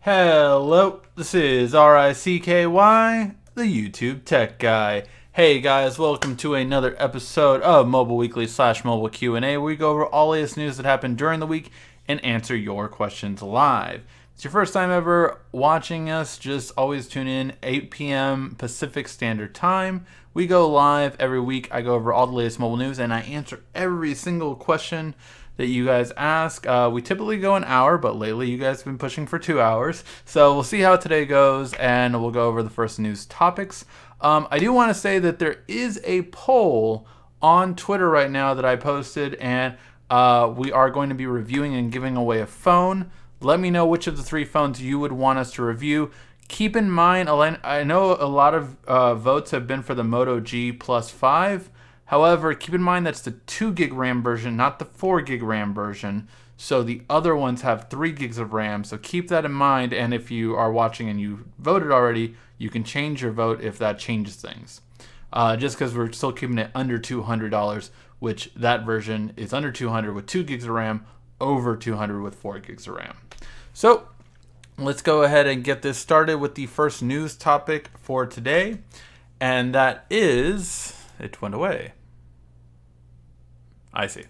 Hello, this is RICKY, the YouTube Tech Guy. Hey guys, welcome to another episode of Mobile Weekly / Mobile Q&A, where we go over all latest news that happened during the week and answer your questions live. If it's your first time ever watching us, just always tune in 8 p.m. Pacific Standard Time. We go live every week. I go over all the latest mobile news and I answer every single question that you guys ask. We typically go an hour, but lately you guys have been pushing for 2 hours. So we'll see how today goes, and we'll go over the first news topics. I do want to say that there is a poll on Twitter right now that I posted, and we are going to be reviewing and giving away a phone. Let me know which of the 3 phones you would want us to review. Keep in mind, I know a lot of votes have been for the Moto G Plus 5. However, keep in mind that's the 2 gig RAM version, not the 4 gig RAM version. So the other ones have 3 gigs of RAM. So keep that in mind. And if you are watching and you voted already, you can change your vote if that changes things. Just because we're still keeping it under $200, which that version is under $200 with 2 gigs of RAM, over $200 with 4 gigs of RAM. So let's go ahead and get this started with the first news topic for today. And that is, it went away. I see.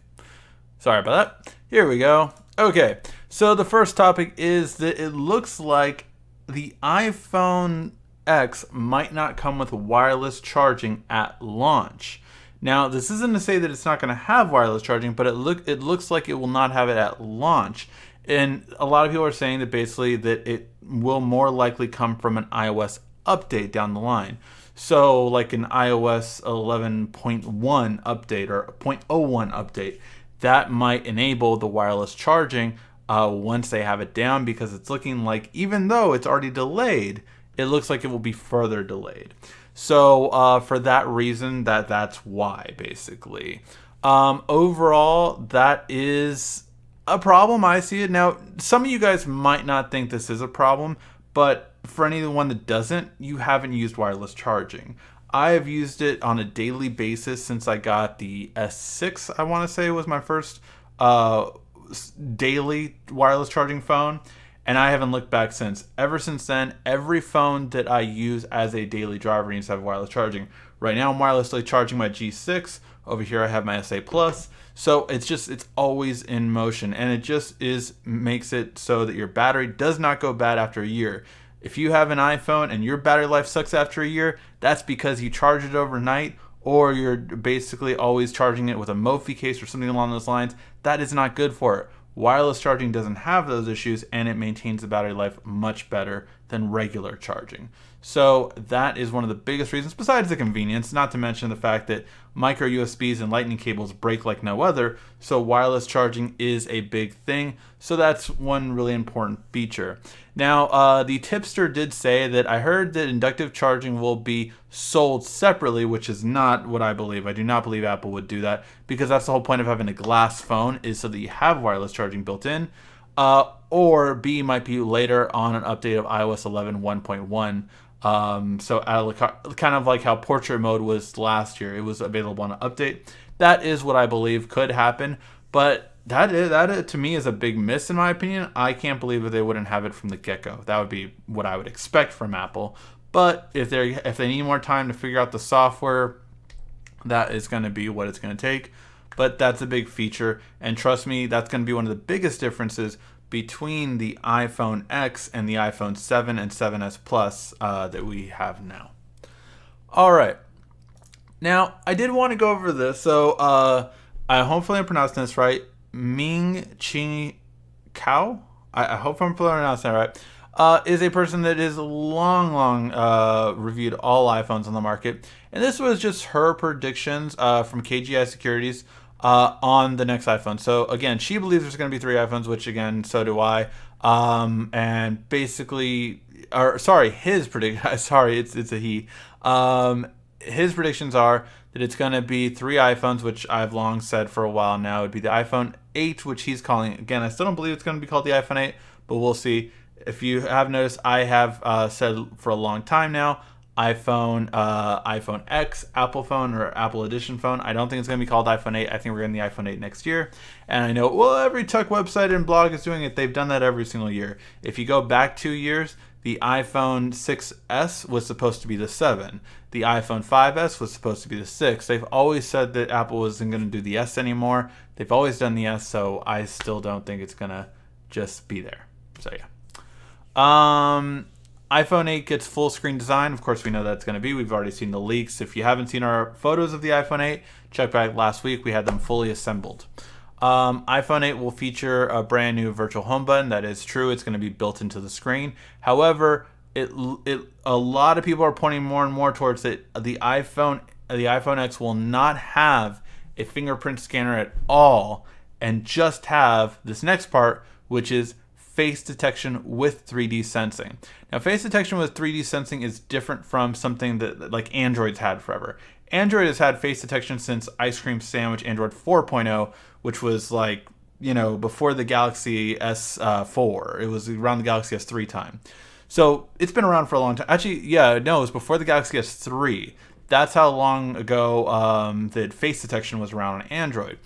Sorry about that. Here we go. Okay, so the first topic is that it looks like the iPhone X might not come with wireless charging at launch. Now, this isn't to say that it's not going to have wireless charging, but it looks like it will not have it at launch. And a lot of people are saying that basically that it will more likely come from an iOS update down the line. So like an iOS 11.1 update or 0.01 update, that might enable the wireless charging once they have it down, because it's looking like, even though it's already delayed, it looks like it will be further delayed. So for that reason, that's why, basically. Overall, that is a problem. I see it. Now, some of you guys might not think this is a problem, but for anyone that doesn't, you haven't used wireless charging. I have used it on a daily basis since I got the S6, I want to say was my first daily wireless charging phone, and I haven't looked back since. Ever since then, every phone that I use as a daily driver needs to have wireless charging. Right now, I'm wirelessly charging my G6. Over here, I have my SA Plus. So it's always in motion, and it just makes it so that your battery does not go bad after a year. If you have an iPhone and your battery life sucks after a year, that's because you charge it overnight, or you're basically always charging it with a Mophie case or something along those lines. That is not good for it. Wireless charging doesn't have those issues, and it maintains the battery life much better than regular charging. So that is one of the biggest reasons, besides the convenience, not to mention the fact that micro USBs and lightning cables break like no other, so wireless charging is a big thing. So that's one really important feature. Now, the tipster did say that I heard that inductive charging will be sold separately, which is not what I believe. I do not believe Apple would do that, because that's the whole point of having a glass phone, is so that you have wireless charging built in. Or B, might be later on an update of iOS 11 1.1. So kind of like how portrait mode was last year, it was available on an update. That is what I believe could happen, but that to me is a big miss in my opinion. I can't believe that they wouldn't have it from the get-go. That would be what I would expect from Apple. But if they need more time to figure out the software, that is going to be what it's going to take. But that's a big feature, and trust me, that's going to be one of the biggest differences between the iPhone X and the iPhone 7 and 7S Plus that we have now. All right. Now, I did want to go over this. So, hopefully I'm pronouncing this right. Ming Chi Kao? I hope I'm pronouncing that right. Is a person that is long reviewed all iPhones on the market. And this was just her predictions from KGI Securities on the next iPhone. So again, she believes there's going to be 3 iPhones, which again, so do I. And basically, or sorry, his prediction. Sorry, it's a he. His predictions are that it's going to be 3 iPhones, which I've long said for a while now. It would be the iPhone 8, which he's calling. Again, I still don't believe it's going to be called the iPhone 8, but we'll see. If you have noticed, I have said for a long time now, iPhone X, Apple phone, or Apple Edition phone. I don't think it's going to be called iPhone 8. I think we're getting the iPhone 8 next year. And I know, well, every tech website and blog is doing it. They've done that every single year. If you go back 2 years, the iPhone 6S was supposed to be the 7. The iPhone 5S was supposed to be the 6. They've always said that Apple isn't going to do the S anymore. They've always done the S, so I still don't think it's going to just be there. So yeah. iPhone 8 gets full screen design. Of course, we know that's going to be. We've already seen the leaks. If you haven't seen our photos of the iPhone 8, check back last week. We had them fully assembled. iPhone 8 will feature a brand new virtual home button. That is true. It's going to be built into the screen. However, a lot of people are pointing more and more towards it. The iPhone X will not have a fingerprint scanner at all, and just have this next part, which is face detection with 3D sensing. Now, face detection with 3D sensing is different from something that like Android's had forever. Android has had face detection since Ice Cream Sandwich Android 4.0, which was like, you know, before the Galaxy S4. It was around the Galaxy S3 time. So it's been around for a long time. Actually, yeah, no, it was before the Galaxy S3. That's how long ago that face detection was around on Android.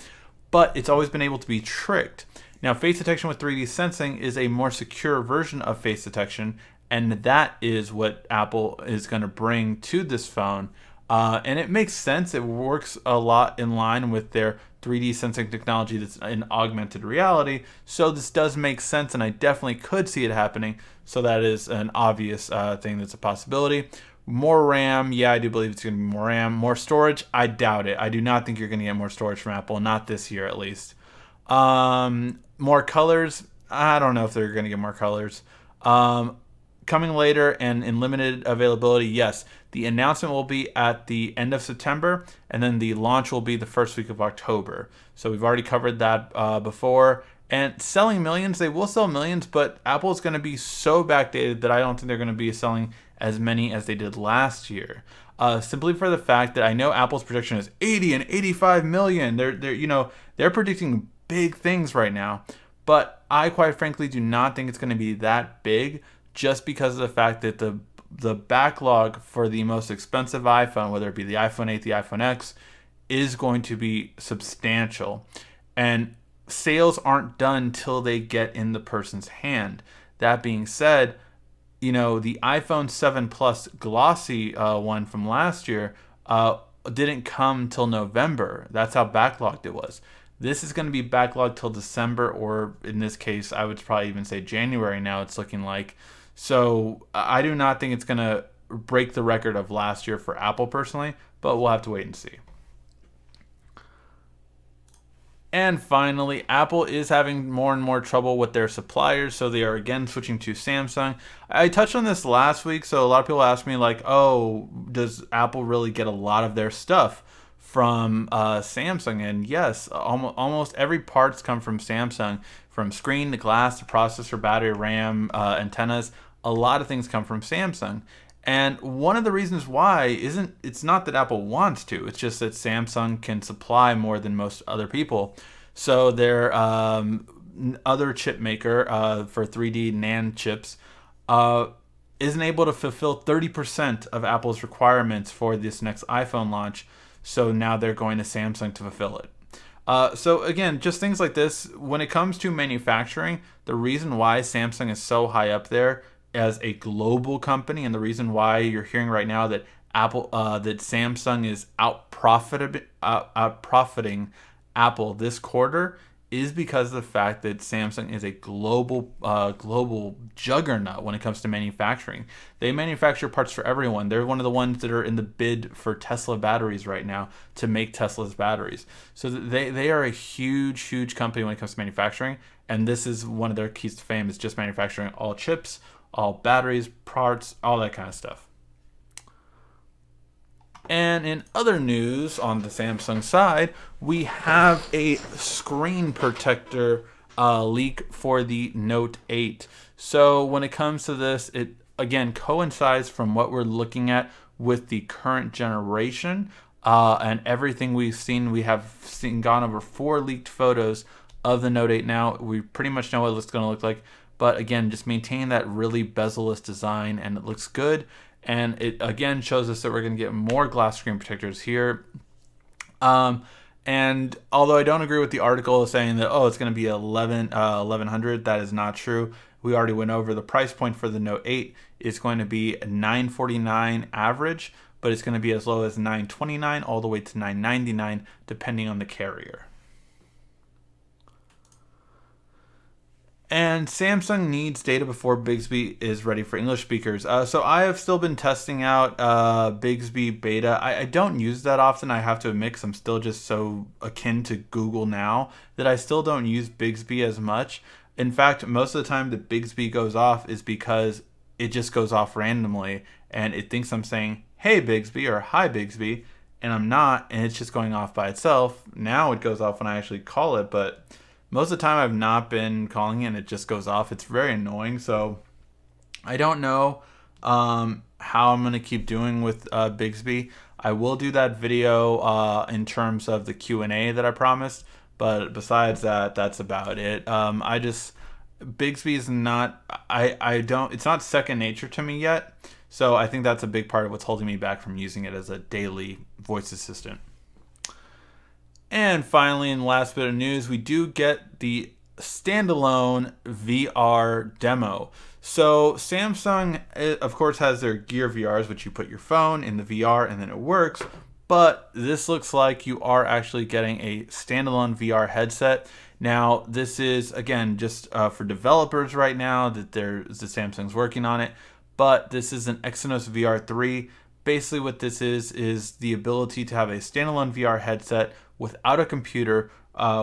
But it's always been able to be tricked. Now, face detection with 3D sensing is a more secure version of face detection, and that is what Apple is going to bring to this phone. And it makes sense. It works a lot in line with their 3D sensing technology that's in augmented reality. So this does make sense, and I definitely could see it happening. So that is an obvious thing that's a possibility. More RAM, yeah, I do believe it's going to be more RAM. More storage, I doubt it. I do not think you're going to get more storage from Apple, not this year at least. More colors, I don't know if they're going to get more colors. Coming later and in limited availability, yes. The announcement will be at the end of September, and then the launch will be the first week of October. So we've already covered that before. And selling millions, they will sell millions, but Apple's going to be so backdated that I don't think they're going to be selling as many as they did last year. Simply for the fact that I know Apple's projection is 80 and 85 million. They're predicting big things right now, but I quite frankly do not think it's going to be that big, just because of the fact that the backlog for the most expensive iPhone, whether it be the iPhone 8, the iPhone X, is going to be substantial. And sales aren't done till they get in the person's hand. That being said, you know, the iPhone 7 Plus glossy one from last year didn't come till November. That's how backlogged it was. This is going to be backlogged till December, or in this case, I would probably even say January now it's looking like. So I do not think it's going to break the record of last year for Apple personally, but we'll have to wait and see. And finally, Apple is having more and more trouble with their suppliers, so they are again switching to Samsung. I touched on this last week, so a lot of people ask me like, oh, does Apple really get a lot of their stuff from Samsung? And yes, almost every parts come from Samsung, from screen to glass to processor, battery, RAM, antennas. A lot of things come from Samsung. And one of the reasons why it's not that Apple wants to, it's just that Samsung can supply more than most other people. So their other chip maker for 3D NAND chips isn't able to fulfill 30% of Apple's requirements for this next iPhone launch. So now they're going to Samsung to fulfill it. So again, just things like this. When it comes to manufacturing, the reason why Samsung is so high up there as a global company, and the reason why you're hearing right now that that Samsung is out profiting Apple this quarter, is because of the fact that Samsung is a global juggernaut when it comes to manufacturing. They manufacture parts for everyone. They're one of the ones that are in the bid for Tesla batteries right now to make Tesla's batteries. So they are a huge company when it comes to manufacturing, and this is one of their keys to fame, is just manufacturing all chips, all batteries, parts, all that kind of stuff. And in other news on the Samsung side, we have a screen protector leak for the Note 8. So when it comes to this, it again coincides from what we're looking at with the current generation and everything we've seen. We have gone over 4 leaked photos of the Note 8 now. We pretty much know what it's going to look like. But again, just maintain that really bezel-less design, and it looks good. and it again shows us that we're going to get more glass screen protectors here. And although I don't agree with the article saying that, oh, it's going to be 1100, that is not true. We already went over the price point for the Note 8 is going to be $949 average, but it's going to be as low as $929 all the way to $999 depending on the carrier. And Samsung needs data before Bixby is ready for English speakers. So I have still been testing out Bixby beta. I don't use that often, I have to admit, 'cause I'm still just so akin to Google now that I still don't use Bixby as much. In fact, most of the time that Bixby goes off is because it just goes off randomly and it thinks I'm saying, hey Bixby or hi Bixby, and I'm not, and it's just going off by itself. Now it goes off when I actually call it, but most of the time I've not been calling it and it just goes off. It's very annoying. So I don't know how I'm going to keep doing with Bixby. I will do that video in terms of the Q&A that I promised. But besides that, that's about it. Bixby is not, it's not second nature to me yet. So I think that's a big part of what's holding me back from using it as a daily voice assistant. And finally, in the last bit of news, we do get the standalone VR demo. So Samsung, of course, has their Gear VRs, which you put your phone in the VR and then it works. But this looks like you are actually getting a standalone VR headset. Now, this is, again, just for developers right now that Samsung's working on it. But this is an Exynos VR3. Basically what this is the ability to have a standalone VR headset without a computer,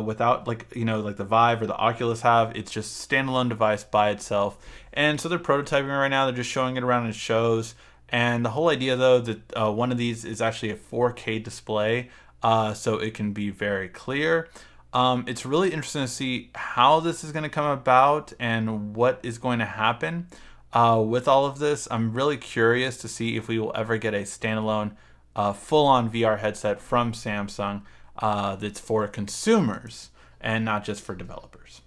without like the Vive or the Oculus have. It's just a standalone device by itself. And so they're prototyping right now. They're just showing it around in shows. And the whole idea though that one of these is actually a 4K display, so it can be very clear. It's really interesting to see how this is going to come about and what is going to happen with all of this. I'm really curious to see if we will ever get a standalone full-on VR headset from Samsung that's for consumers and not just for developers.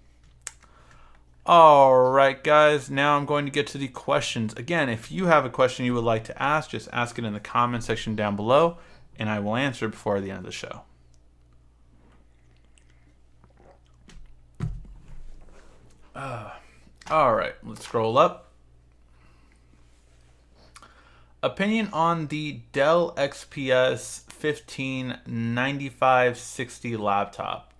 Alright guys, now I'm going to get to the questions. Again, if you have a question you would like to ask, just ask it in the comment section down below and I will answer before the end of the show. Alright, let's scroll up. Opinion on the Dell XPS 159560 laptop.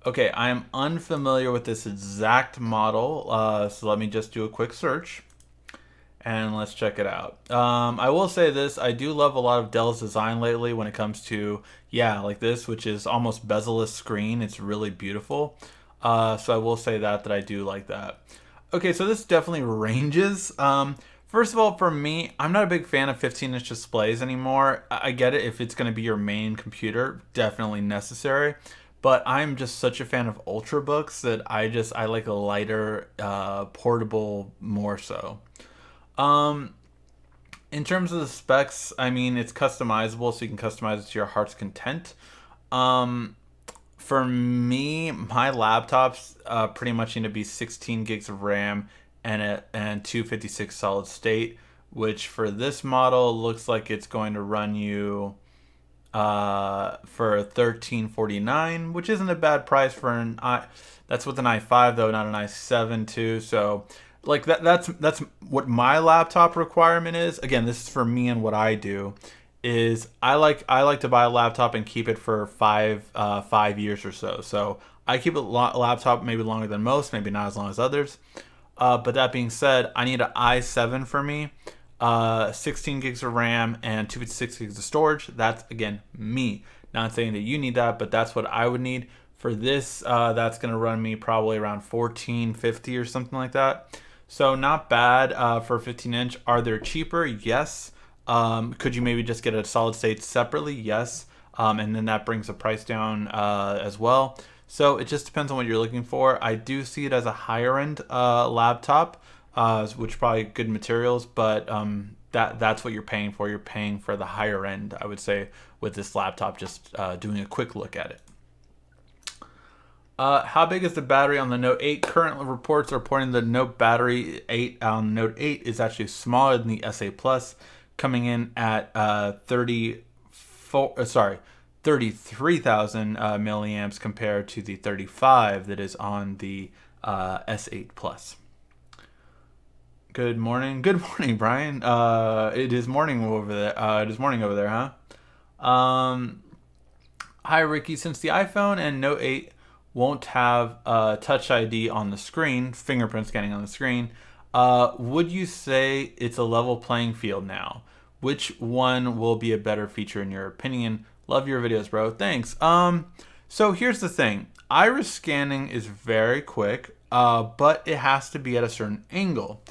Okay, I am unfamiliar with this exact model, so let me just do a quick search and let's check it out. I will say this, I do love a lot of Dell's design lately when it comes to, like this, which is almost bezel-less screen. It's really beautiful. So I will say that I do like that. Okay, so this definitely ranges. First of all, for me, I'm not a big fan of 15-inch displays anymore. I get it if it's going to be your main computer, definitely necessary. But I'm just such a fan of Ultrabooks that I like a lighter, portable more so. In terms of the specs, I mean, it's customizable, so you can customize it to your heart's content. For me, my laptops pretty much need to be 16 gigs of RAM and 256 solid state, which for this model looks like it's going to run you for $1349, which isn't a bad price for an that's with an i5 though, not an i7 too. So like that's what my laptop requirement is. Again, this is for me and what I do is I like to buy a laptop and keep it for 5 years or so. So I keep a laptop maybe longer than most, maybe not as long as others. But that being said, I need an i7 for me. 16 gigs of RAM and 256 gigs of storage. That's, again, me. Not saying that you need that, but that's what I would need. For this, that's going to run me probably around $1450 or something like that. So not bad for a 15-inch. Are they cheaper? Yes. Could you maybe just get a solid state separately? Yes. And then that brings the price down as well. So it just depends on what you're looking for. I do see it as a higher-end laptop. Which probably good materials, but that's what you're paying for. You're paying for the higher end, I would say, with this laptop, just doing a quick look at it. How big is the battery on the Note 8? Current reports are reporting the Note battery 8 on Note 8 is actually smaller than the SA Plus. coming in at 33,000 milliamps compared to the 35 that is on the S8 Plus. Good morning, Brian. It is morning over there. Huh? Hi, Ricky. Since the iPhone and Note 8 won't have Touch ID on the screen, fingerprint scanning on the screen, would you say it's a level playing field now? Which one will be a better feature in your opinion? Love your videos, bro. Thanks. So here's the thing. Iris scanning is very quick, but it has to be at a certain angle.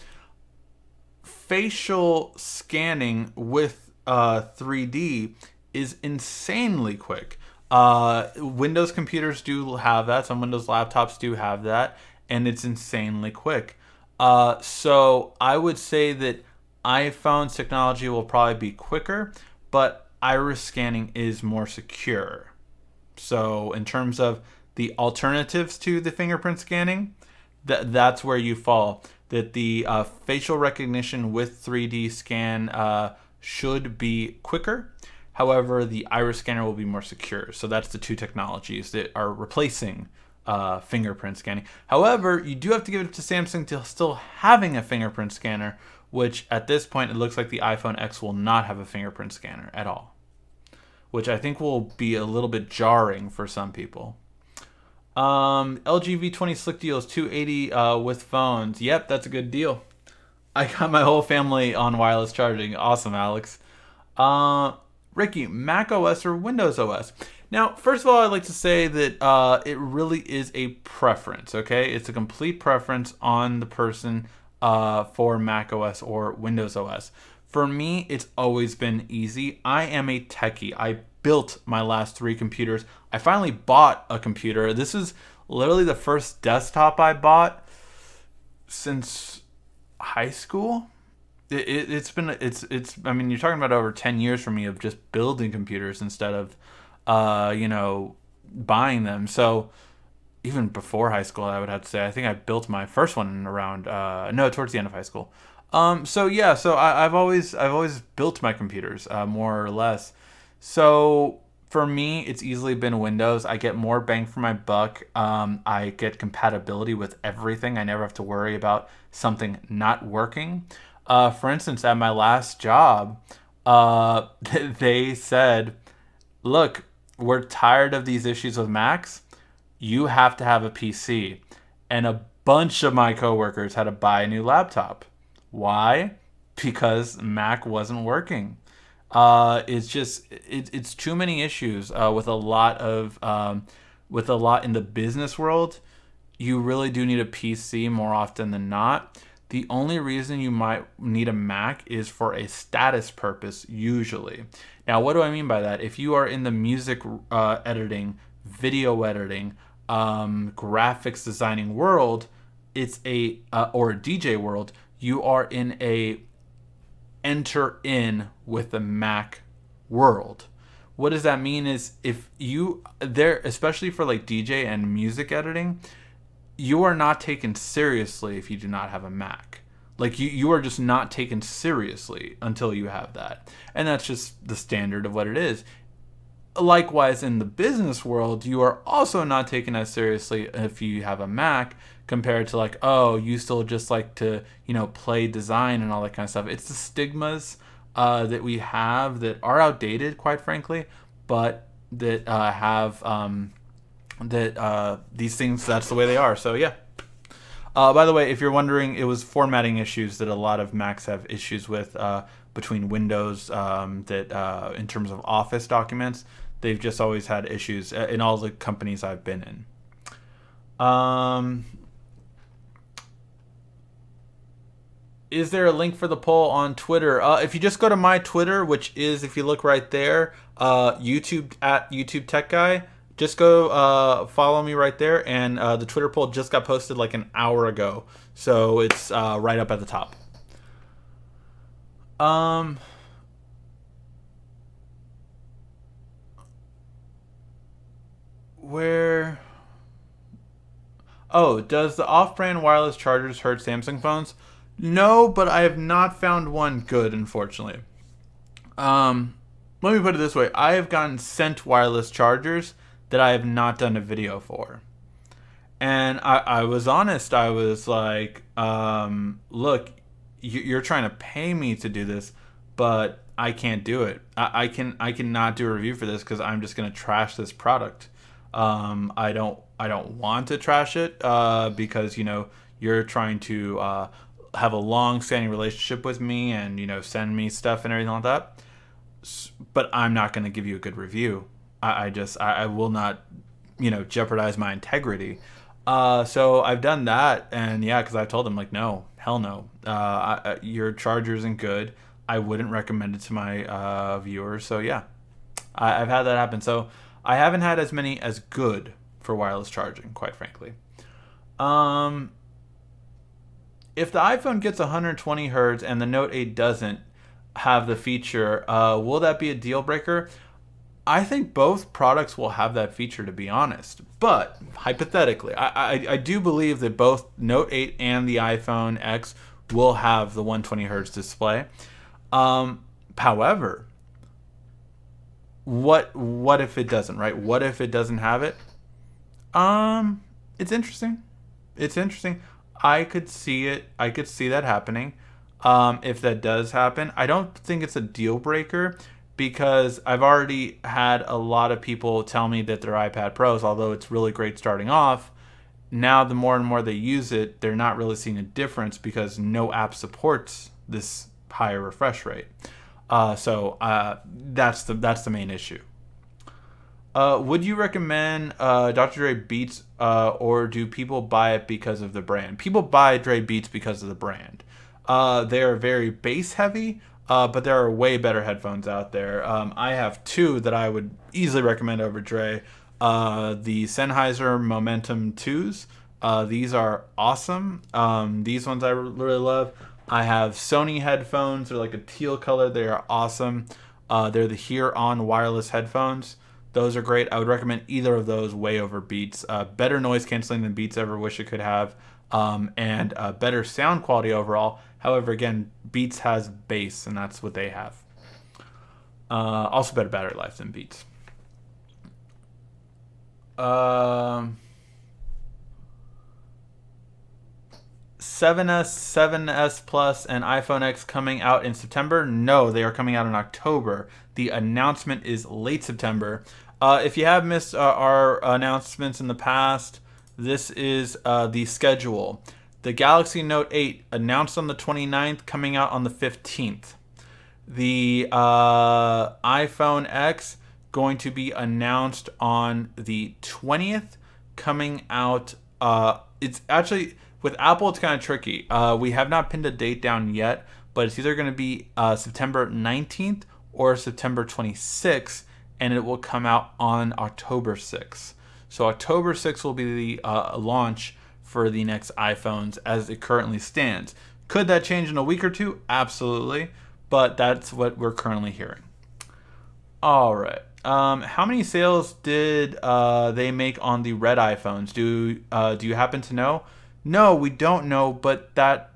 Facial scanning with 3D is insanely quick. Windows computers do have that. Some Windows laptops do have that, and it's insanely quick. So I would say that iPhone's technology will probably be quicker, but iris scanning is more secure. So in terms of the alternatives to the fingerprint scanning, that's where you fall. That the facial recognition with 3D scan should be quicker. However, the iris scanner will be more secure. So that's the two technologies that are replacing fingerprint scanning. However, you do have to give it to Samsung to still having a fingerprint scanner, which at this point, it looks like the iPhone X will not have a fingerprint scanner at all, which I think will be a little bit jarring for some people. LG V20 Slick Deals 280 with phones. Yep, that's a good deal. I got my whole family on wireless charging. Awesome, Alex. Ricky, Mac OS or Windows OS? Now, first of all, I'd like to say that it really is a preference, okay? It's a complete preference on the person for Mac OS or Windows OS. For me, it's always been easy. I am a techie. I built my last 3 computers. I finally bought a computer. This is literally the first desktop I bought since high school. It's I mean, you're talking about over 10 years for me of just building computers instead of buying them. So even before high school, I would have to say I think I built my first one around towards the end of high school. So yeah, so I've always built my computers more or less. So for me, it's easily been Windows. I get more bang for my buck. I get compatibility with everything. I never have to worry about something not working. For instance, at my last job, they said, look, we're tired of these issues with Macs. You have to have a PC. And a bunch of my coworkers had to buy a new laptop. Why? Because Mac wasn't working. It's too many issues with a lot in the business world. You really do need a PC more often than not. The only reason you might need a Mac is for a status purpose, usually. Now, what do I mean by that? If you are in the music editing, video editing, graphics designing world, it's or a DJ world, you are in a enter in with the Mac world. What does that mean is if you especially for like DJ and music editing, you are not taken seriously if you do not have a Mac. Like you are just not taken seriously until you have that. And that's just the standard of what it is. Likewise, in the business world, you are also not taken as seriously if you have a Mac compared to like, oh, you still just like to, play design and all that kind of stuff. It's the stigmas that we have that are outdated, quite frankly, but that have these things, that's the way they are. So yeah. By the way, if you're wondering, it was formatting issues that a lot of Macs have issues with between Windows that in terms of Office documents. They've just always had issues in all the companies I've been in. Is there a link for the poll on Twitter? If you just go to my Twitter, which is, if you look right there, YouTube at YouTube Tech Guy, just go follow me right there. And the Twitter poll just got posted like an hour ago. So it's right up at the top. Where? Oh, does the off-brand wireless chargers hurt Samsung phones? No, but I have not found one good, unfortunately. Let me put it this way. I have gotten sent wireless chargers that I have not done a video for. And I was honest. I was like, look, you're trying to pay me to do this, but I can't do it. I cannot do a review for this because I'm just gonna trash this product. I don't want to trash it because you're trying to have a long-standing relationship with me and send me stuff and everything like that. But I'm not gonna give you a good review. I will not jeopardize my integrity. So I've done that, and yeah, because I've told them like, no, hell no, your charger isn't good. I wouldn't recommend it to my viewers. So yeah, I've had that happen. So I haven't had as many as good for wireless charging, quite frankly. If the iPhone gets 120 hertz and the Note 8 doesn't have the feature, will that be a deal breaker? I think both products will have that feature, to be honest. But hypothetically, I do believe that both Note 8 and the iPhone X will have the 120 hertz display. However, what if it doesn't, right? What if it doesn't have it? It's interesting. It's interesting. I could see it. I could see that happening. If that does happen, I don't think it's a deal breaker, because I've already had a lot of people tell me that their iPad Pros, although it's really great starting off, now the more and more they use it, they're not really seeing a difference because no app supports this higher refresh rate. So that's the main issue. Would you recommend Dr. Dre Beats, or do people buy it because of the brand? People buy Dre Beats because of the brand. They are very bass heavy, but there are way better headphones out there. I have two that I would easily recommend over Dre. The Sennheiser Momentum 2s. These are awesome. These ones I really love. I have Sony headphones. They're like a teal color. They are awesome. They're the Here On wireless headphones. Those are great. I would recommend either of those way over Beats. Better noise canceling than Beats ever wish it could have. And better sound quality overall. However, again, Beats has bass, and that's what they have. Also better battery life than Beats. 7S, 7S Plus, and iPhone X coming out in September? No, they are coming out in October. The announcement is late September. If you have missed our announcements in the past, this is the schedule. The Galaxy Note 8 announced on the 29th, coming out on the 15th. The iPhone X going to be announced on the 20th, coming out. It's actually, with Apple, it's kind of tricky. We have not pinned a date down yet, but it's either going to be September 19th or September 26th, and it will come out on October 6th. So October 6th will be the launch for the next iPhones as it currently stands. Could that change in a week or two? Absolutely, but that's what we're currently hearing. All right. How many sales did they make on the red iPhones? Do you happen to know? No, we don't know, but that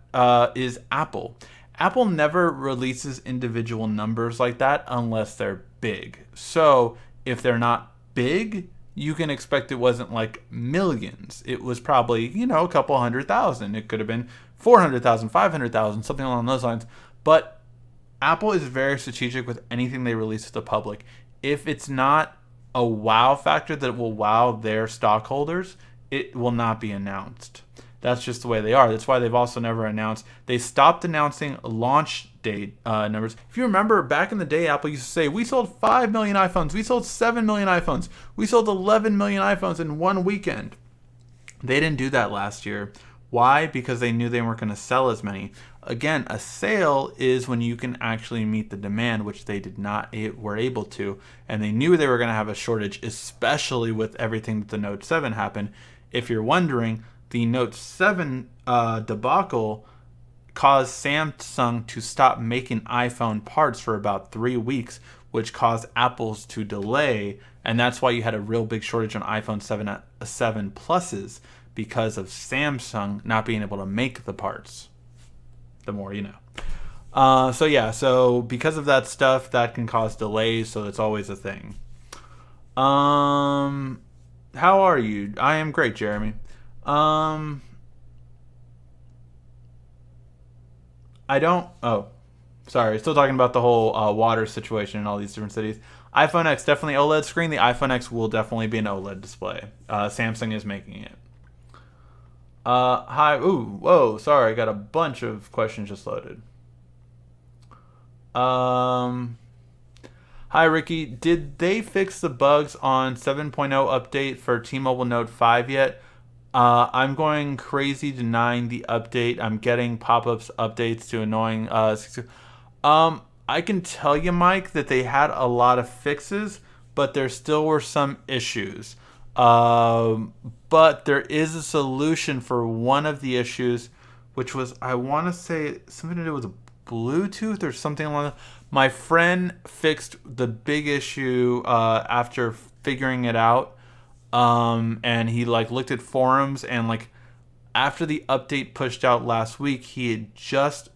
is Apple. Apple never releases individual numbers like that unless they're big. So if they're not big, you can expect it wasn't like millions. It was probably, a couple 100,000. It could have been 400,000, 500,000, something along those lines. But Apple is very strategic with anything they release to the public. If it's not a wow factor that will wow their stockholders, it will not be announced. That's just the way they are. That's why they've also never announced. They stopped announcing launch date numbers. If you remember, back in the day, Apple used to say, we sold 5 million iPhones. We sold 7 million iPhones. We sold 11 million iPhones in one weekend. They didn't do that last year. Why? Because they knew they weren't going to sell as many. Again, a sale is when you can actually meet the demand, which they did not were able to. And they knew they were going to have a shortage, especially with everything that the Note 7 happened. If you're wondering, the Note 7 debacle caused Samsung to stop making iPhone parts for about 3 weeks, which caused Apple's to delay, and that's why you had a real big shortage on iPhone 7 Pluses, because of Samsung not being able to make the parts. The more you know. So yeah, so because of that stuff, that can cause delays, so it's always a thing. How are you? I am great, Jeremy. Um, I don't. Oh, sorry. Still talking about the whole water situation in all these different cities. iPhone X definitely OLED screen. The iPhone X will definitely be an OLED display. Samsung is making it. Hi. Ooh. Whoa. Sorry. I got a bunch of questions just loaded. Um. Hi, Ricky. Did they fix the bugs on 7.0 update for T-Mobile Note 5 yet? I'm going crazy denying the update. I'm getting pop-ups updates to annoying. I can tell you, Mike, that they had a lot of fixes, but there still were some issues. But there is a solution for one of the issues, which was, I want to say, something to do with Bluetooth or something along that. My friend fixed the big issue after figuring it out. And he like looked at forums, and like after the update pushed out last week,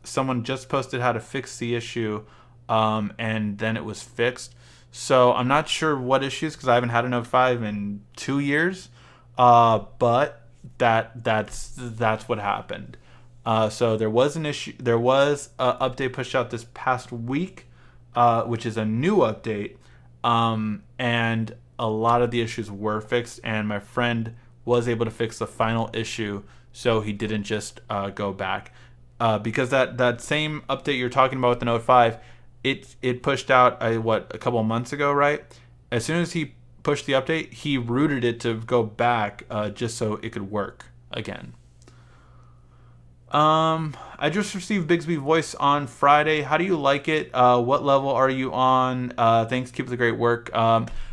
someone just posted how to fix the issue, and then it was fixed. So I'm not sure what issues, because I haven't had a Note 5 in 2 years, but that's what happened. So there was an issue. There was an update pushed out this past week, which is a new update, and a lot of the issues were fixed, and my friend was able to fix the final issue, so he didn't just go back. Because that same update you're talking about with the Note 5, it pushed out a couple of months ago, right? As soon as he pushed the update, he rooted it to go back just so it could work again. I just received Bixby voice on Friday. How do you like it? What level are you on? Thanks, keep up the great work.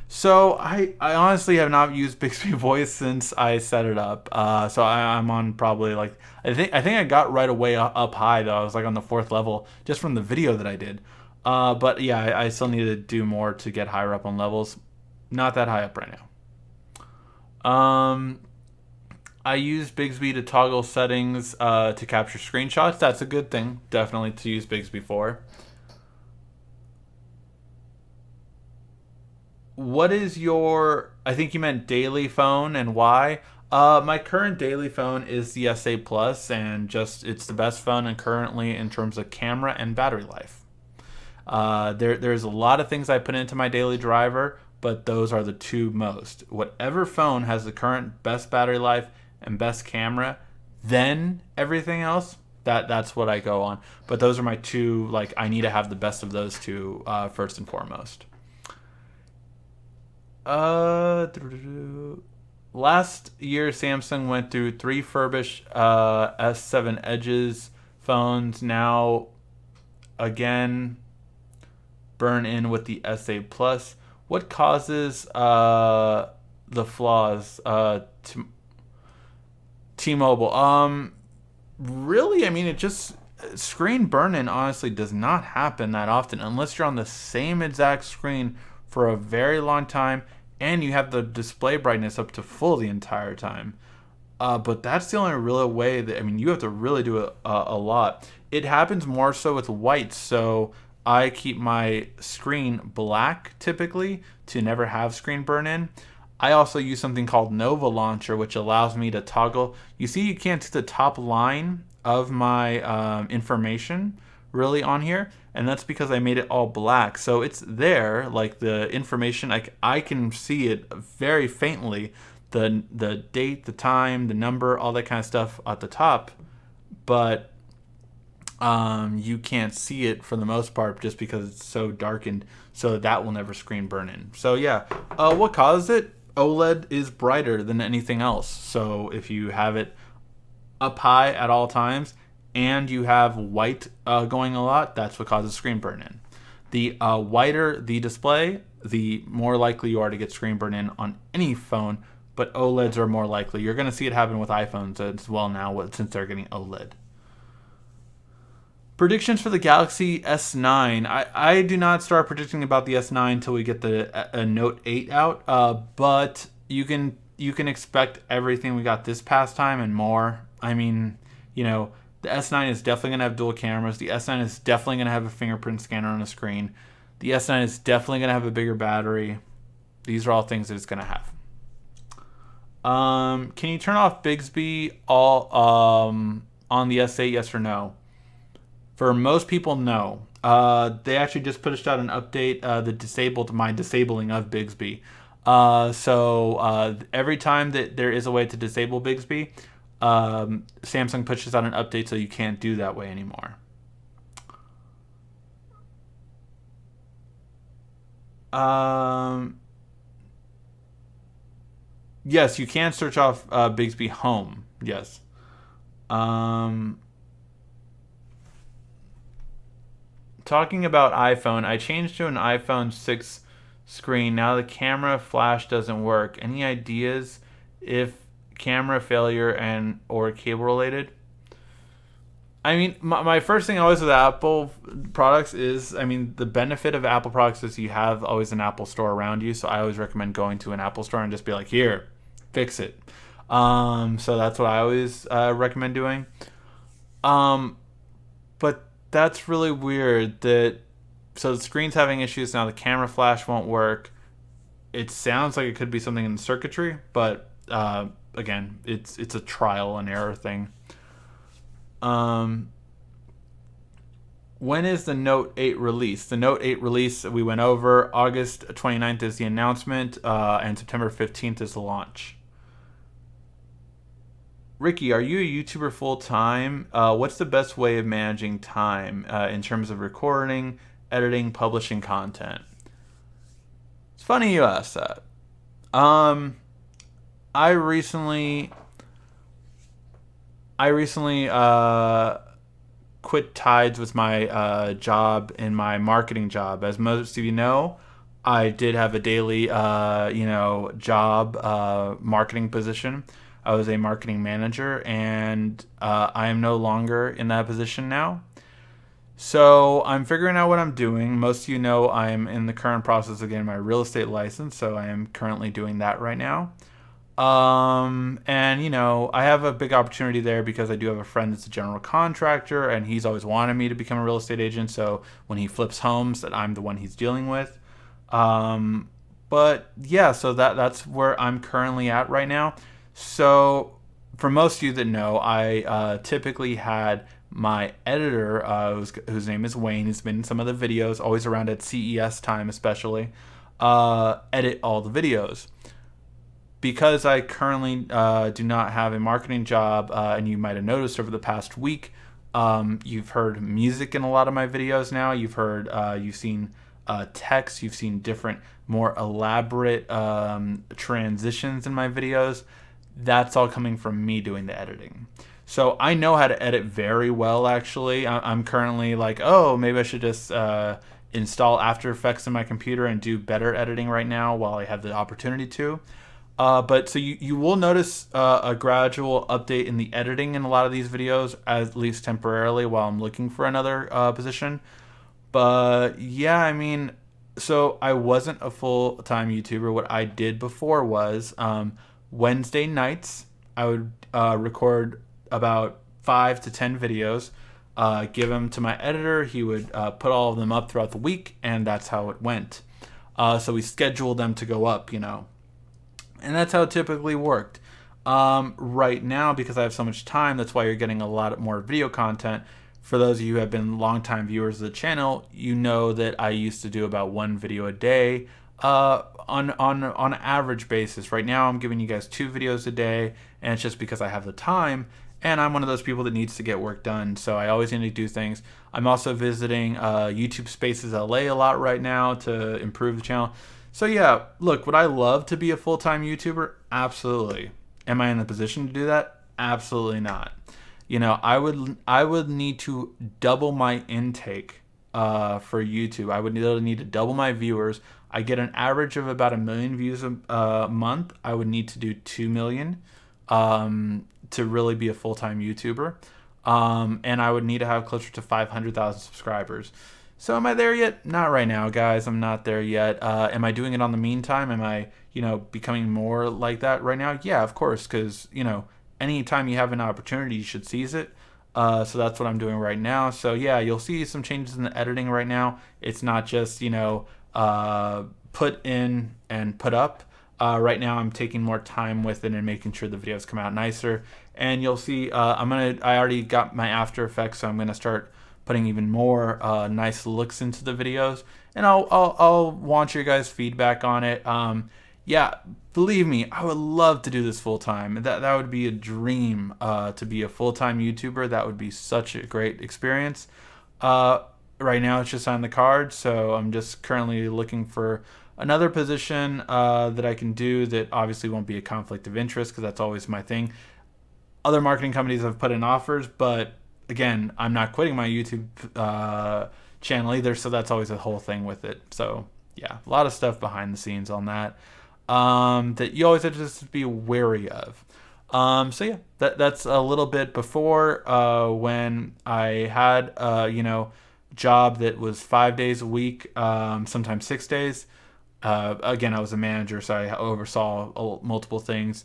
So I honestly have not used Bixby voice since I set it up. So I'm on probably like, I think I got right away up high though. I was like on the 4th level just from the video that I did. But yeah, I still need to do more to get higher up on levels. Not that high up right now. I use Bixby to toggle settings to capture screenshots. That's a good thing, definitely, to use Bixby for. What is your, I think you meant daily phone, and why? My current daily phone is the SA Plus, and just it's the best phone and currently in terms of camera and battery life. There's a lot of things I put into my daily driver, but those are the two most. Whatever phone has the current best battery life and best camera, then everything else, that's what I go on. But those are my two, like, I need to have the best of those two first and foremost. Last year Samsung went through 3 furbished S7 Edges phones. Now again burn in with the SA Plus. What causes the flaws to T-Mobile? Really, I mean, it just, screen burn-in honestly does not happen that often unless you're on the same exact screen for a very long time and you have the display brightness up to full the entire time. But that's the only real way that, I mean, you have to really do it a lot. It happens more so with white, so I keep my screen black typically to never have screen burn-in. I also use something called Nova Launcher, which allows me to toggle. You see, you can't see the top line of my information really on here, and that's because I made it all black. So it's there, like the information, I can see it very faintly, the date, the time, the number, all that kind of stuff at the top, but you can't see it for the most part just because it's so darkened, so that will never screen burn in. So yeah, what causes it? OLED is brighter than anything else, so if you have it up high at all times and you have white going a lot, that's what causes screen burn in. The whiter the display, the more likely you are to get screen burn in on any phone, but OLEDs are more likely. You're going to see it happen with iPhones as well now since they're getting OLED. Predictions for the Galaxy S9. I do not start predicting about the S9 until we get the Note 8 out, but you can expect everything we got this past time and more. I mean, you know, The S9 is definitely going to have dual cameras. The S9 is definitely going to have a fingerprint scanner on the screen. The S9 is definitely going to have a bigger battery. These are all things that it's going to have. Can you turn off Bixby all on the S8? Yes or no? For most people, no. They actually just pushed out an update that disabled my disabling of Bixby. So every time that there is a way to disable Bixby, Samsung pushes out an update so you can't do that way anymore. Yes, you can search off Bixby Home. Yes. Talking about iPhone, I changed to an iPhone 6 screen. Now the camera flash doesn't work. Any ideas if camera failure and or cable related? I mean, my first thing always with Apple products is, I mean, the benefit of Apple products is you have always an Apple store around you. So I always recommend going to an Apple store and just be like, here, fix it. So that's what I always recommend doing. But that's really weird that, so the screen's having issues now, the camera flash won't work. It sounds like it could be something in the circuitry, but again, it's a trial and error thing. When is the Note 8 release? The Note 8 release we went over. August 29th is the announcement, and September 15th is the launch. Ricky, are you a YouTuber full time? What's the best way of managing time in terms of recording, editing, publishing content? It's funny you asked that. I recently quit ties with my job in my marketing job. As most of you know, I did have a daily job marketing position. I was a marketing manager, and I am no longer in that position now. So I'm figuring out what I'm doing. Most of you know I am in the current process of getting my real estate license, so I am currently doing that right now. And you know, I have a big opportunity there because I do have a friend that's a general contractor, and he's always wanted me to become a real estate agent. So when he flips homes, that I'm the one he's dealing with. But yeah, so that's where I'm currently at right now. So for most of you that know, I typically had my editor, whose name is Wayne, who's been in some of the videos, always around at CES time especially, edit all the videos. Because I currently do not have a marketing job, and you might have noticed over the past week, you've heard music in a lot of my videos now. You've seen text, you've seen different, more elaborate transitions in my videos. That's all coming from me doing the editing. So I know how to edit very well, actually. I'm currently like, oh, maybe I should just install After Effects in my computer and do better editing right now while I have the opportunity to. But so you will notice a gradual update in the editing in a lot of these videos, at least temporarily, while I'm looking for another position. But yeah, I mean, so I wasn't a full-time YouTuber. What I did before was Wednesday nights, I would record about 5 to 10 videos, give them to my editor. He would put all of them up throughout the week, and that's how it went. So we scheduled them to go up, you know. And that's how it typically worked. Right now, because I have so much time, that's why you're getting a lot more video content. For those of you who have been longtime viewers of the channel, you know that I used to do about 1 video a day on an average basis. Right now, I'm giving you guys 2 videos a day, and it's just because I have the time, and I'm one of those people that needs to get work done, so I always need to do things. I'm also visiting YouTube Spaces LA a lot right now to improve the channel. So yeah, look, would I love to be a full-time YouTuber? Absolutely. Am I in the position to do that? Absolutely not. You know, I would need to double my intake for YouTube. I would need to double my viewers. I get an average of about 1 million views a month. I would need to do 2 million to really be a full-time YouTuber. And I would need to have closer to 500,000 subscribers. So am I there yet? Not right now, guys. I'm not there yet. Am I doing it on the meantime? Am I, you know, becoming more like that right now? Yeah, of course, because, you know, anytime you have an opportunity, you should seize it. So that's what I'm doing right now. So yeah, you'll see some changes in the editing right now. It's not just, you know, put in and put up. Right now I'm taking more time with it and making sure the videos come out nicer. And you'll see I already got my After Effects, so I'm gonna start putting even more nice looks into the videos, and I'll want your guys' feedback on it. Yeah, believe me, I would love to do this full time. That would be a dream, to be a full-time YouTuber. That would be such a great experience. Right now it's just on the card, so I'm just currently looking for another position that I can do that obviously won't be a conflict of interest, because that's always my thing. Other marketing companies have put in offers, but again, I'm not quitting my YouTube channel either, so that's always a whole thing with it. So yeah, a lot of stuff behind the scenes on that that you always have to just be wary of. So yeah, that's a little bit before when I had you know, job that was 5 days a week, sometimes 6 days. Again, I was a manager, so I oversaw multiple things.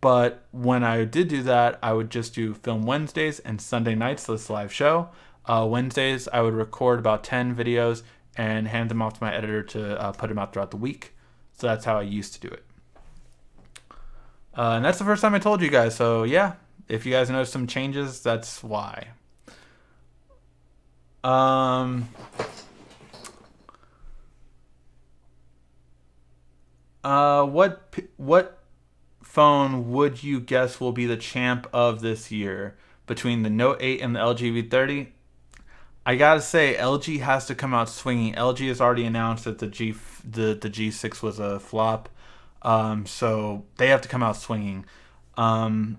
But when I did do that, I would just do film Wednesdays and Sunday nights, this live show. Wednesdays, I would record about 10 videos and hand them off to my editor to put them out throughout the week. So that's how I used to do it. And that's the first time I told you guys. So yeah, if you guys notice some changes, that's why. What phone would you guess will be the champ of this year between the Note 8 and the LG V30? I gotta say, LG has to come out swinging. LG has already announced that the G6 was a flop, so they have to come out swinging. The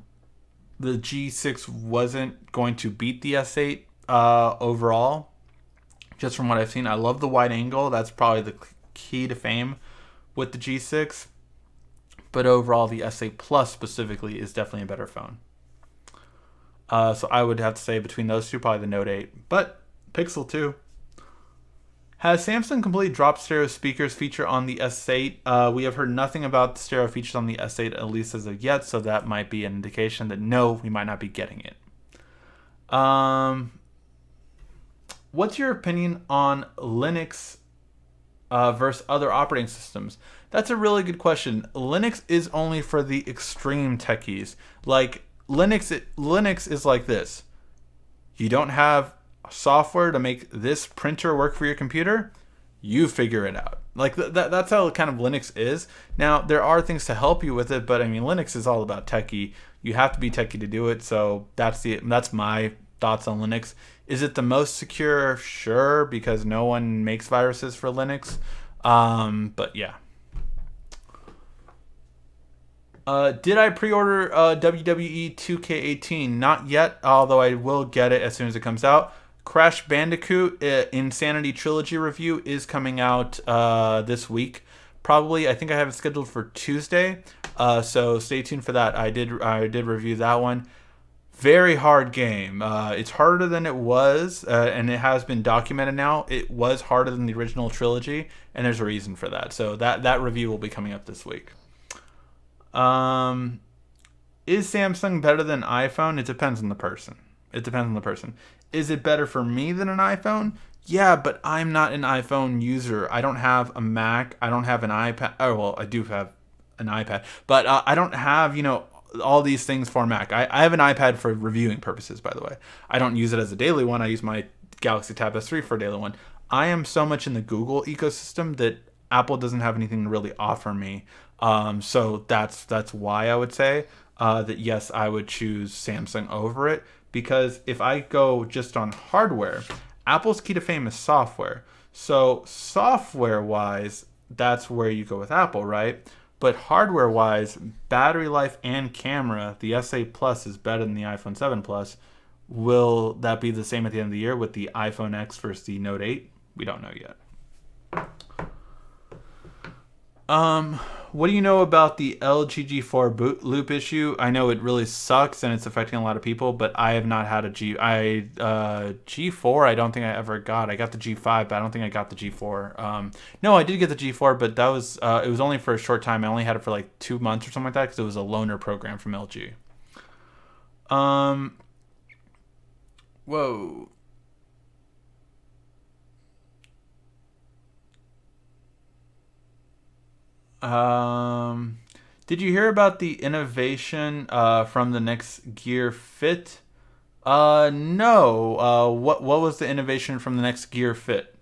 G6 wasn't going to beat the S8 overall, just from what I've seen. I love the wide angle. That's probably the key to fame with the G6. But overall, the S8 Plus specifically is definitely a better phone. So I would have to say between those two, probably the Note 8. But Pixel 2. Has Samsung completely dropped stereo speakers feature on the S8? We have heard nothing about the stereo features on the S8, at least as of yet, so that might be an indication that no, we might not be getting it. What's your opinion on Linux versus other operating systems? That's a really good question. Linux is only for the extreme techies. Like Linux is like this. You don't have software to make this printer work for your computer, you figure it out. Like that's how kind of Linux is. Now there are things to help you with it, but I mean Linux is all about techie. You have to be techie to do it. So that's my thoughts on Linux. Is it the most secure? Sure, because no one makes viruses for Linux. But yeah. Did I pre-order WWE 2K18? Not yet, although I will get it as soon as it comes out. Crash Bandicoot Insanity Trilogy review is coming out this week. Probably, I think I have it scheduled for Tuesday. So stay tuned for that. I did review that one. Very hard game. It's harder than it was, and it has been documented now. It was harder than the original trilogy, and there's a reason for that. So that review will be coming up this week. Is Samsung better than iPhone? It depends on the person. It depends on the person. Is it better for me than an iPhone? Yeah, but I'm not an iPhone user. I don't have a Mac. I don't have an iPad. Oh, well, I do have an iPad. But I don't have, you know, all these things for Mac. I have an iPad for reviewing purposes, by the way. I don't use it as a daily one. I use my Galaxy Tab S3 for a daily one. I am so much in the Google ecosystem that Apple doesn't have anything to really offer me. So that's why I would say that yes, I would choose Samsung over it, because if I go just on hardware, Apple's key to fame is software. So software wise, that's where you go with Apple, right? But hardware wise, battery life and camera, the S8 Plus is better than the iPhone 7 Plus. Will that be the same at the end of the year with the iPhone X versus the Note 8? We don't know yet. What do you know about the LG G4 boot loop issue? I know it really sucks and it's affecting a lot of people, but I have not had a G4. I don't think I ever got. I got the G5, but I don't think I got the G4. No, I did get the G4, but that was it was only for a short time. I only had it for like 2 months or something like that because it was a loaner program from LG. Whoa. Did you hear about the innovation from the next Gear Fit? No. What was the innovation from the next Gear Fit?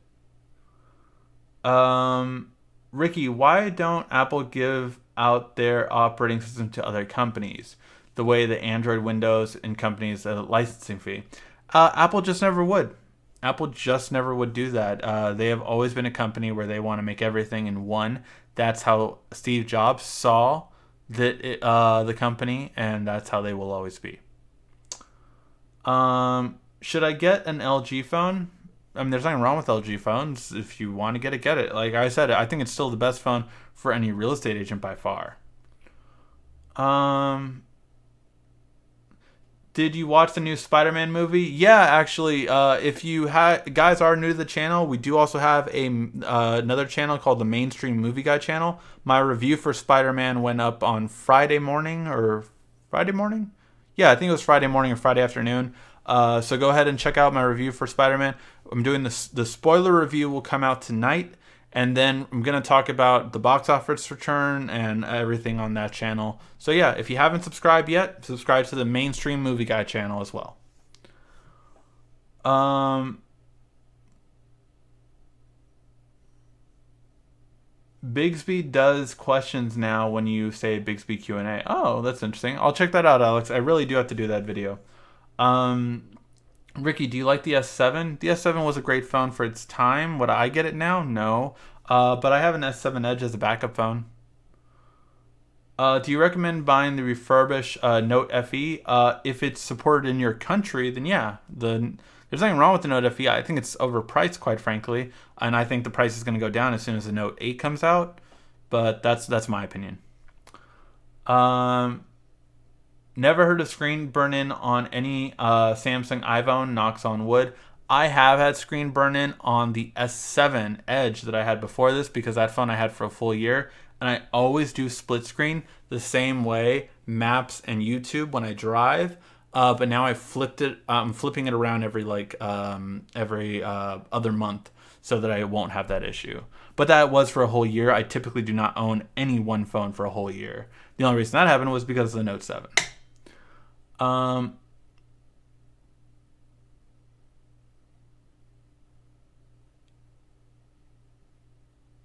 Um, Ricky, why don't Apple give out their operating system to other companies? The way the Android, Windows, and companies licensing fee. Apple just never would. Apple just never would do that. They have always been a company where they want to make everything in one. That's how Steve Jobs saw the company, and that's how they will always be. Should I get an LG phone? I mean, there's nothing wrong with LG phones. If you want to get it, get it. Like I said, I think it's still the best phone for any real estate agent by far. Did you watch the new Spider-Man movie? Yeah, actually, if you guys are new to the channel, we do also have another channel called the Mainstream Movie Guy channel. My review for Spider-Man went up on Friday morning or Friday morning? Yeah, I think it was Friday morning or Friday afternoon. So go ahead and check out my review for Spider-Man. I'm doing the spoiler review will come out tonight. And then I'm going to talk about the box office return and everything on that channel. So yeah, if you haven't subscribed yet, subscribe to the Mainstream Movie Guy channel as well. Bixby does questions now when you say Bixby Q&A. Oh, that's interesting. I'll check that out, Alex. I really do have to do that video. Ricky, do you like the S7? The S7 was a great phone for its time. Would I get it now? No. But I have an S7 Edge as a backup phone. Do you recommend buying the refurbished Note FE? If it's supported in your country, then yeah. There's nothing wrong with the Note FE. I think it's overpriced, quite frankly. And I think the price is going to go down as soon as the Note 8 comes out. But that's my opinion. Never heard of screen burn-in on any Samsung iPhone, knocks on wood. I have had screen burn-in on the S7 Edge that I had before this because that phone I had for a full year. And I always do split screen the same way, Maps and YouTube when I drive. But now I flipped it. I'm flipping it around every other month so that I won't have that issue. But that was for a whole year. I typically do not own any one phone for a whole year. The only reason that happened was because of the Note 7.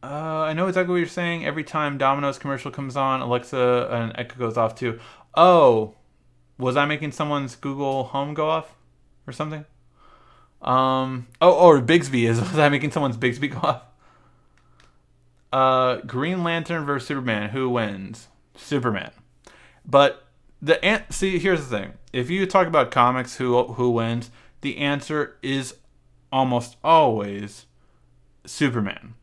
I know exactly what you're saying. Every time Domino's commercial comes on, Alexa and Echo goes off too. Oh, was I making someone's Google Home go off or something? Or Bixby was I making someone's Bixby go off? Green Lantern versus Superman. Who wins? Superman. But see, here's the thing. If you talk about comics, who wins? The answer is almost always Superman.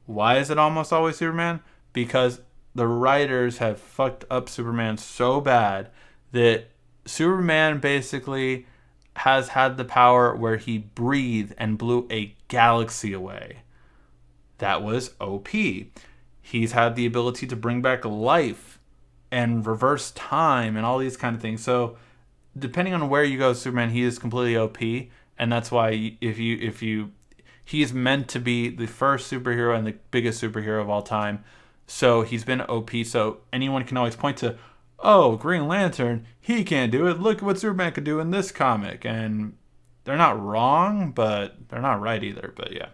Why is it almost always Superman? Because the writers have fucked up Superman so bad that Superman basically has had the power where he breathed and blew a galaxy away. That was OP. He's had the ability to bring back life and reverse time and all these kind of things. So depending on where you go, Superman, he is completely OP. And that's why he's meant to be the first superhero and the biggest superhero of all time. So he's been OP. So anyone can always point to, oh, Green Lantern, he can't do it. Look at what Superman could do in this comic. And they're not wrong, but they're not right either. But yeah.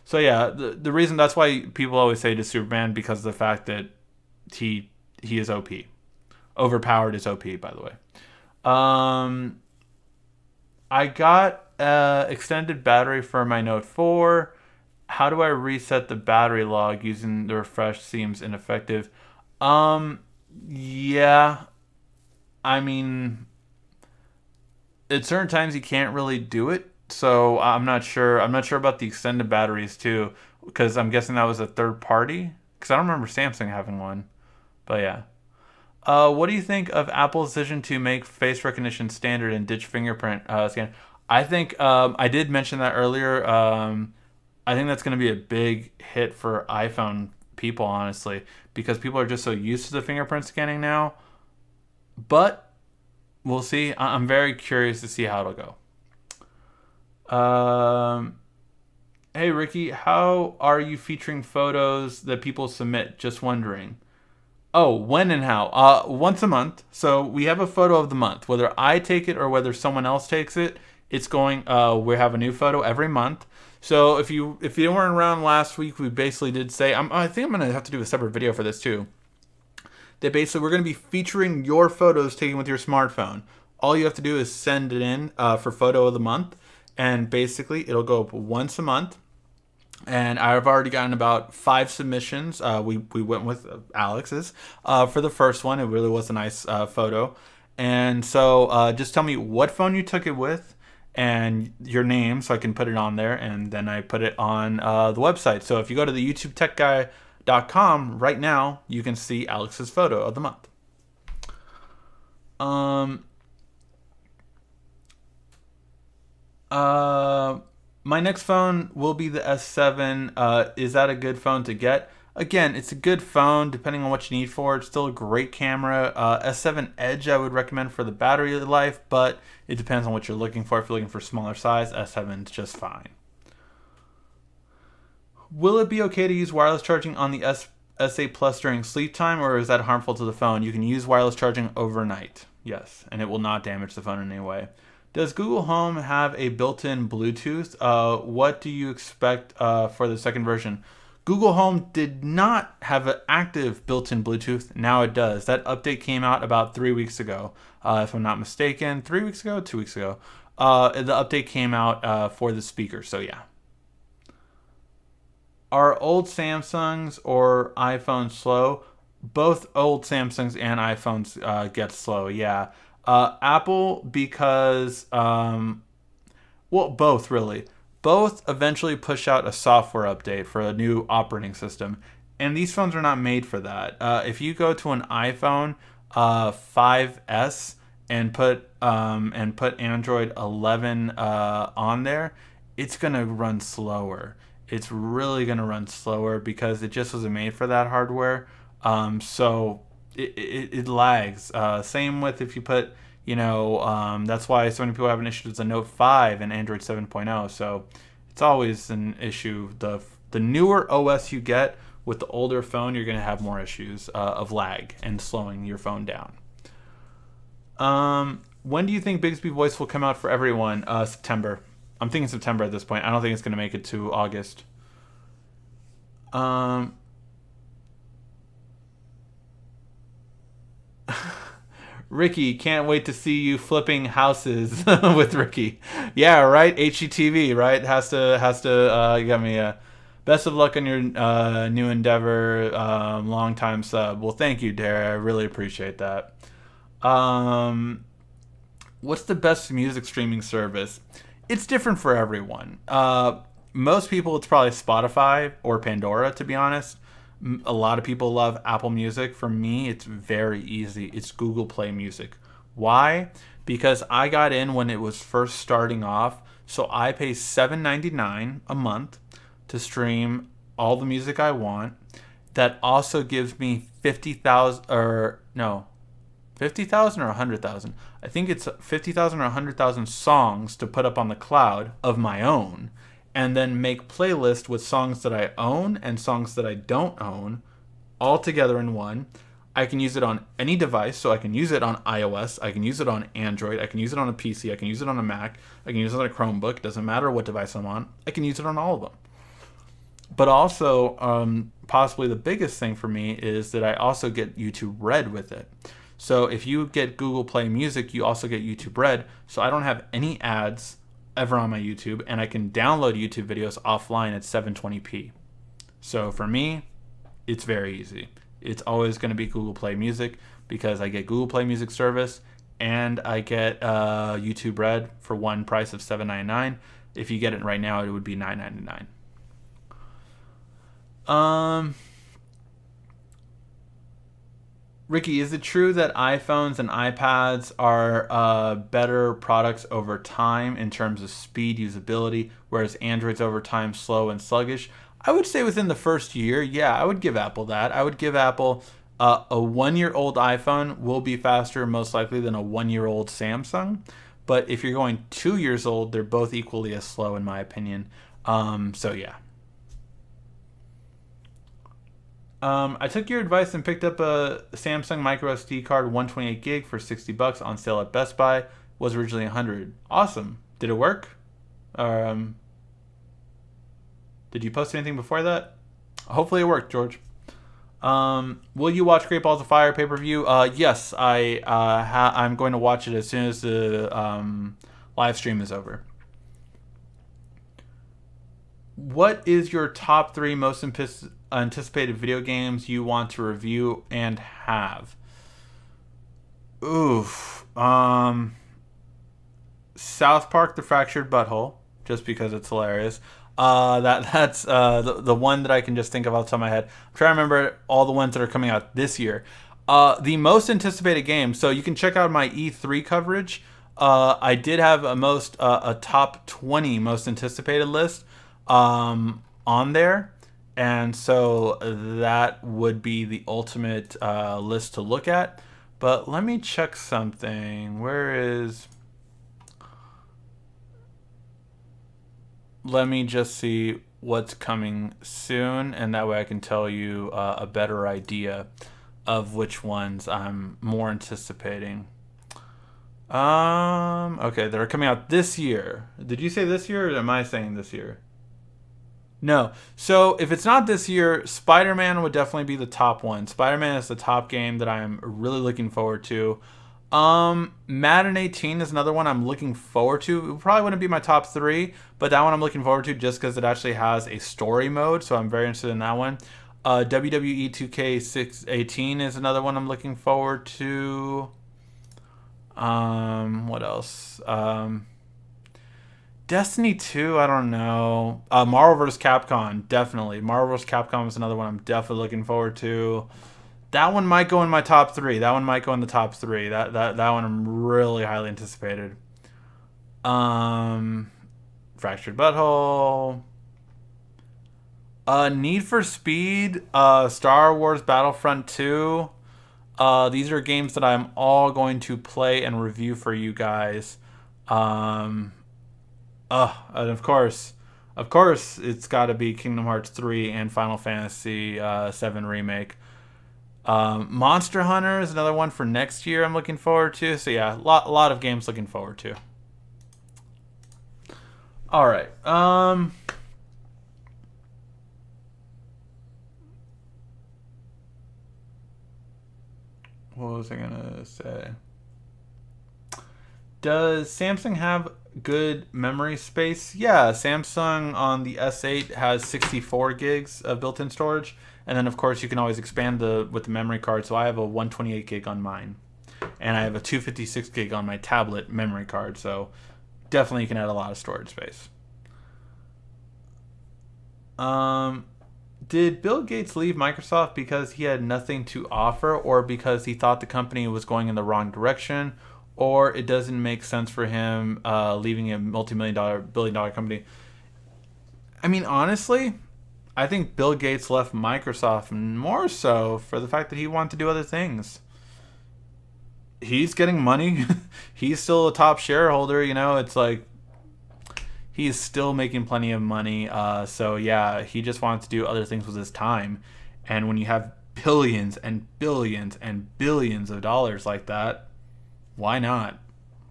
So yeah, the reason that's why people always say to Superman, because of the fact that he is OP. Overpowered is OP, by the way. I got extended battery for my Note 4. How do I reset the battery log? Using the refresh seems ineffective. Yeah. I mean, at certain times you can't really do it. So I'm not sure. I'm not sure about the extended batteries too, because I'm guessing that was a third party. Because I don't remember Samsung having one. But yeah. What do you think of Apple's decision to make face recognition standard and ditch fingerprint scan? I think I did mention that earlier. I think that's going to be a big hit for iPhone people, honestly, because people are just so used to the fingerprint scanning now. But we'll see. I'm very curious to see how it'll go. Hey Ricky, how are you featuring photos that people submit? Just wondering. Oh, when and how? Once a month. So we have a photo of the month. Whether I take it or whether someone else takes it, it's going. We have a new photo every month. So if you weren't around last week, we basically did say. I think I'm gonna have to do a separate video for this too. That basically we're gonna be featuring your photos taken with your smartphone. All you have to do is send it in for photo of the month, and basically it'll go up once a month. And I've already gotten about 5 submissions. We went with Alex's for the first one. It really was a nice photo. And so just tell me what phone you took it with and your name so I can put it on there. And then I put it on the website. So if you go to the YouTubeTechGuy.com right now, you can see Alex's photo of the month. My next phone will be the S7. Is that a good phone to get? Again, it's a good phone depending on what you need for it. It's still a great camera. S7 Edge I would recommend for the battery life, but it depends on what you're looking for. If you're looking for smaller size, S7 is just fine. Will it be okay to use wireless charging on the S8 Plus during sleep time, or is that harmful to the phone? You can use wireless charging overnight, yes, and it will not damage the phone in any way. Does Google Home have a built-in Bluetooth? What do you expect for the second version? Google Home did not have an active built-in Bluetooth. Now it does. That update came out about 3 weeks ago, if I'm not mistaken. 3 weeks ago? 2 weeks ago. The update came out for the speaker, so yeah. Are old Samsungs or iPhones slow? Both old Samsungs and iPhones get slow, yeah. Apple because, well, both really. Both eventually push out a software update for a new operating system. And these phones are not made for that. If you go to an iPhone 5S and put Android 11 on there, it's going to run slower. It's really going to run slower because it just wasn't made for that hardware. So it lags. Same with if you put, you know, that's why so many people have an issue with the Note 5 and Android 7.0. So it's always an issue. The newer OS you get with the older phone, you're going to have more issues of lag and slowing your phone down. When do you think Bixby Voice will come out for everyone? September. I'm thinking September at this point. I don't think it's going to make it to August. Ricky, can't wait to see you flipping houses with Ricky. Yeah, right. HGTV, right? Has to. You got me. Best of luck on your new endeavor. Long time sub. Well, thank you, Dara. I really appreciate that. What's the best music streaming service? It's different for everyone. Most people, it's probably Spotify or Pandora, to be honest. A lot of people love Apple Music. For me, it's very easy. It's Google Play Music. Why? Because I got in when it was first starting off. So I pay $7.99 a month to stream all the music I want. That also gives me 50,000 or no, 50,000 or 100,000. I think it's 50,000 or 100,000 songs to put up on the cloud of my own. And then make playlists with songs that I own and songs that I don't own all together in one. I can use it on any device, so I can use it on iOS, I can use it on Android, I can use it on a PC, I can use it on a Mac, I can use it on a Chromebook, doesn't matter what device I'm on, I can use it on all of them. But also, possibly the biggest thing for me is that I also get YouTube Red with it. So if you get Google Play Music, you also get YouTube Red, so I don't have any ads ever on my YouTube, and I can download YouTube videos offline at 720p. So for me, it's very easy. It's always going to be Google Play Music because I get Google Play Music service and I get YouTube Red for one price of $7.99. If you get it right now, it would be $9.99. Ricky, is it true that iPhones and iPads are better products over time in terms of speed, usability, whereas Android's over time slow and sluggish? I would say within the first year, yeah, I would give Apple that. I would give Apple a 1-year-old iPhone will be faster most likely than a 1-year-old Samsung. But if you're going 2 years old, they're both equally as slow in my opinion. So yeah. I took your advice and picked up a Samsung micro SD card 128 gig for $60 on sale at Best Buy. Was originally 100. Awesome. Did it work? Did you post anything before that? Hopefully it worked, George. Will you watch Great Balls of Fire pay-per-view? Yes, I'm going to watch it as soon as the live stream is over. What is your top 3 most anticipated video games you want to review and have? Oof. South Park: The Fractured Butthole, just because it's hilarious. That's the one that I can just think of off the top of my head. I'm trying to remember all the ones that are coming out this year. The most anticipated game. So you can check out my E3 coverage. I did have a top 20 most anticipated list on there, and so that would be the ultimate list to look at. But let me check something. Let me just see what's coming soon, and that way I can tell you a better idea of which ones I'm more anticipating. Okay, they're coming out this year. Did you say this year, or am I saying this year? No. So if it's not this year, Spider-Man would definitely be the top one. Spider-Man is the top game that I'm really looking forward to. Madden 18 is another one I'm looking forward to. It probably wouldn't be my top 3, but that one I'm looking forward to just because it actually has a story mode, so I'm very interested in that one. WWE 2K18 is another one I'm looking forward to. What else? Destiny 2, I don't know. Marvel vs. Capcom, definitely. Marvel vs. Capcom is another one I'm definitely looking forward to. That one might go in my top 3. That one might go in the top 3. That one I'm really highly anticipated. Fractured Butthole. Need for Speed. Star Wars Battlefront 2. These are games that I'm all going to play and review for you guys. And of course, it's got to be Kingdom Hearts 3 and Final Fantasy 7 Remake. Monster Hunter is another one for next year I'm looking forward to. So yeah, a lot of games looking forward to. All right. What was I gonna say? Does Samsung have good memory space? Yeah, Samsung on the S8 has 64 gigs of built-in storage. And then, of course, you can always expand with the memory card. So I have a 128 gig on mine. And I have a 256 gig on my tablet memory card. So definitely you can add a lot of storage space. Did Bill Gates leave Microsoft because he had nothing to offer, or because he thought the company was going in the wrong direction, or it doesn't make sense for him leaving a billion-dollar company? I mean, honestly, I think Bill Gates left Microsoft more so for the fact that he wanted to do other things. He's getting money. He's still a top shareholder. You know, it's like he's still making plenty of money. So yeah, he just wants to do other things with his time. And when you have billions and billions and billions of dollars like that, why not?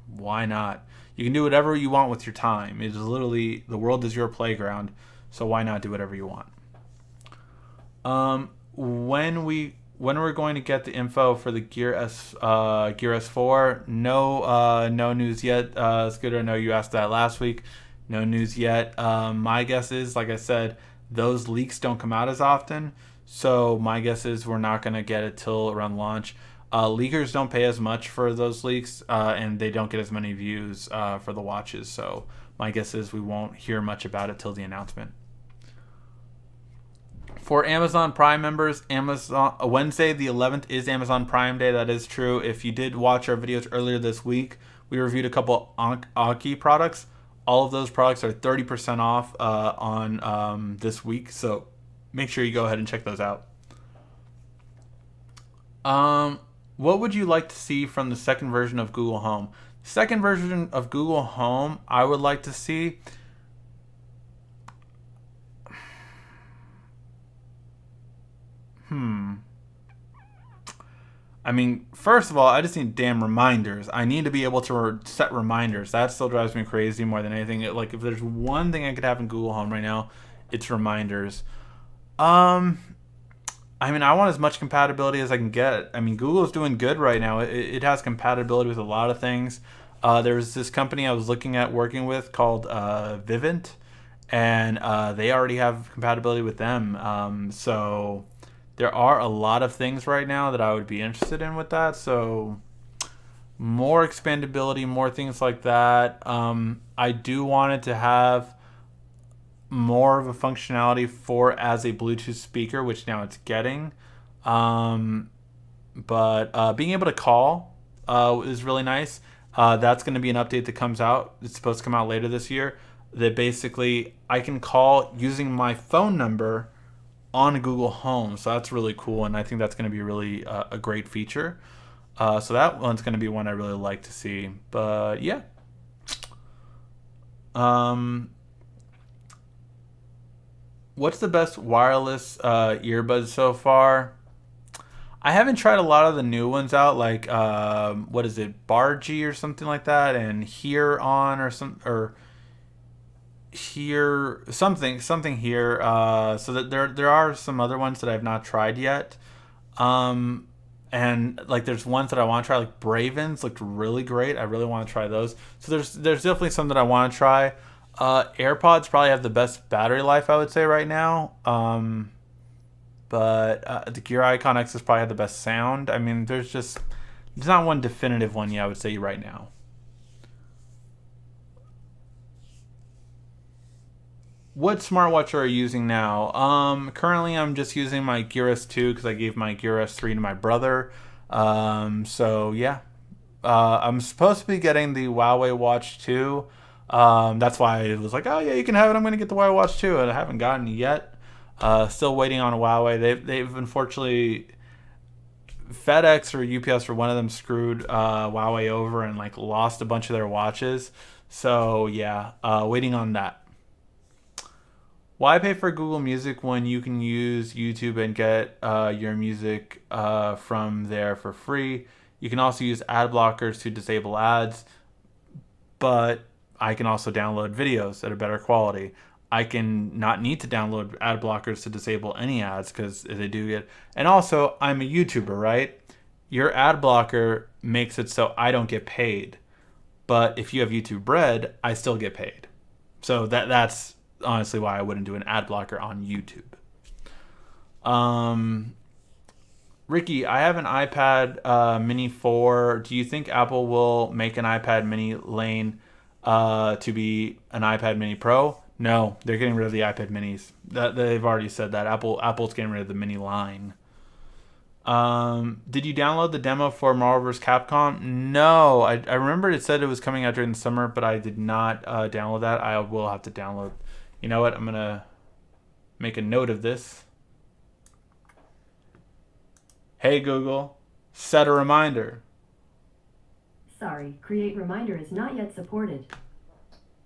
Why not? You can do whatever you want with your time. It is literally, the world is your playground. So why not do whatever you want? When we're going to get the info for the Gear S4? No news yet. Scooter, I know you asked that last week. No news yet. My guess is, like I said, those leaks don't come out as often. So my guess is we're not going to get it till around launch. Leakers don't pay as much for those leaks, and they don't get as many views for the watches. So my guess is we won't hear much about it till the announcement. For Amazon Prime members, Wednesday the 11th is Amazon Prime Day. That is true. If you did watch our videos earlier this week, we reviewed a couple Anki products. All of those products are 30% off on this week. So make sure you go ahead and check those out. What would you like to see from the second version of Google Home? Second version of Google Home, I would like to see. I mean, first of all, I just need damn reminders. I need to be able to set reminders. That still drives me crazy more than anything. Like, if there's one thing I could have in Google Home right now, it's reminders. Um, I mean, I want as much compatibility as I can get. I mean, Google's doing good right now. It has compatibility with a lot of things. There's this company I was looking at working with called Vivint, and they already have compatibility with them. So there are a lot of things right now that I would be interested in with that. So more expandability, more things like that. I do want it to have more of a functionality for as a Bluetooth speaker, which now it's getting. But being able to call is really nice. That's going to be an update that comes out. It's supposed to come out later this year. That basically I can call using my phone number on Google Home. So that's really cool, and I think that's going to be really a great feature. So that one's going to be one I really like to see. But yeah. What's the best wireless earbuds so far? I haven't tried a lot of the new ones out, like what is it, Bargy or something like that, and Here On or Here something Here. So that there are some other ones that I've not tried yet. And like there's ones that I want to try, like Bravens looked really great. I really want to try those. So there's definitely some that I want to try. AirPods probably have the best battery life, I would say, right now. But the Gear Icon X's probably have the best sound. I mean, there's not one definitive one yet, I would say, right now. What smartwatch are you using now? Currently I'm just using my Gear S2 because I gave my Gear S3 to my brother. So yeah. I'm supposed to be getting the Huawei Watch 2. That's why I was like, oh yeah, you can have it. I'm going to get the Huawei Watch 2, and I haven't gotten it yet. Still waiting on a Huawei. They've unfortunately, FedEx or UPS or one of them screwed Huawei over and like lost a bunch of their watches. So yeah, waiting on that. Why pay for Google Music when you can use YouTube and get your music from there for free? You can also use ad blockers to disable ads, but I can also download videos at a better quality. I can not need to download ad blockers to disable any ads because they do get... And also, I'm a YouTuber, right? Your ad blocker makes it so I don't get paid. But if you have YouTube Red, I still get paid. So that's honestly why I wouldn't do an ad blocker on YouTube. Ricky, I have an iPad Mini 4. Do you think Apple will make an iPad Mini lane to be an iPad Mini Pro? No, they're getting rid of the iPad Minis. They've already said that. Apple's getting rid of the Mini line. Did you download the demo for Marvel vs. Capcom? No, I remember it said it was coming out during the summer, but I did not download that. I will have to download. You know what? I'm going to make a note of this. Hey Google, set a reminder. Sorry, create reminder is not yet supported.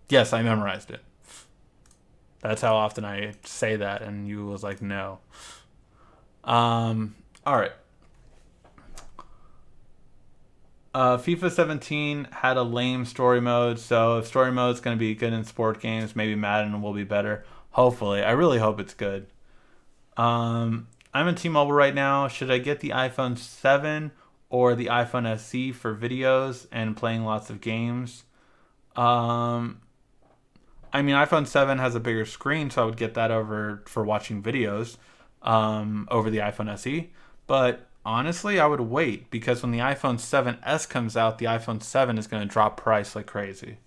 Yes, I memorized it. That's how often I say that, and you was like, no. All right. FIFA 17 had a lame story mode, so if story mode is going to be good in sport games, maybe Madden will be better. Hopefully. I really hope it's good. I'm in T-Mobile right now. Should I get the iPhone 7 or the iPhone SE for videos and playing lots of games? I mean, iPhone 7 has a bigger screen, so I would get that over for watching videos over the iPhone SE. But honestly, I would wait because when the iPhone 7s comes out, the iPhone 7 is going to drop price like crazy.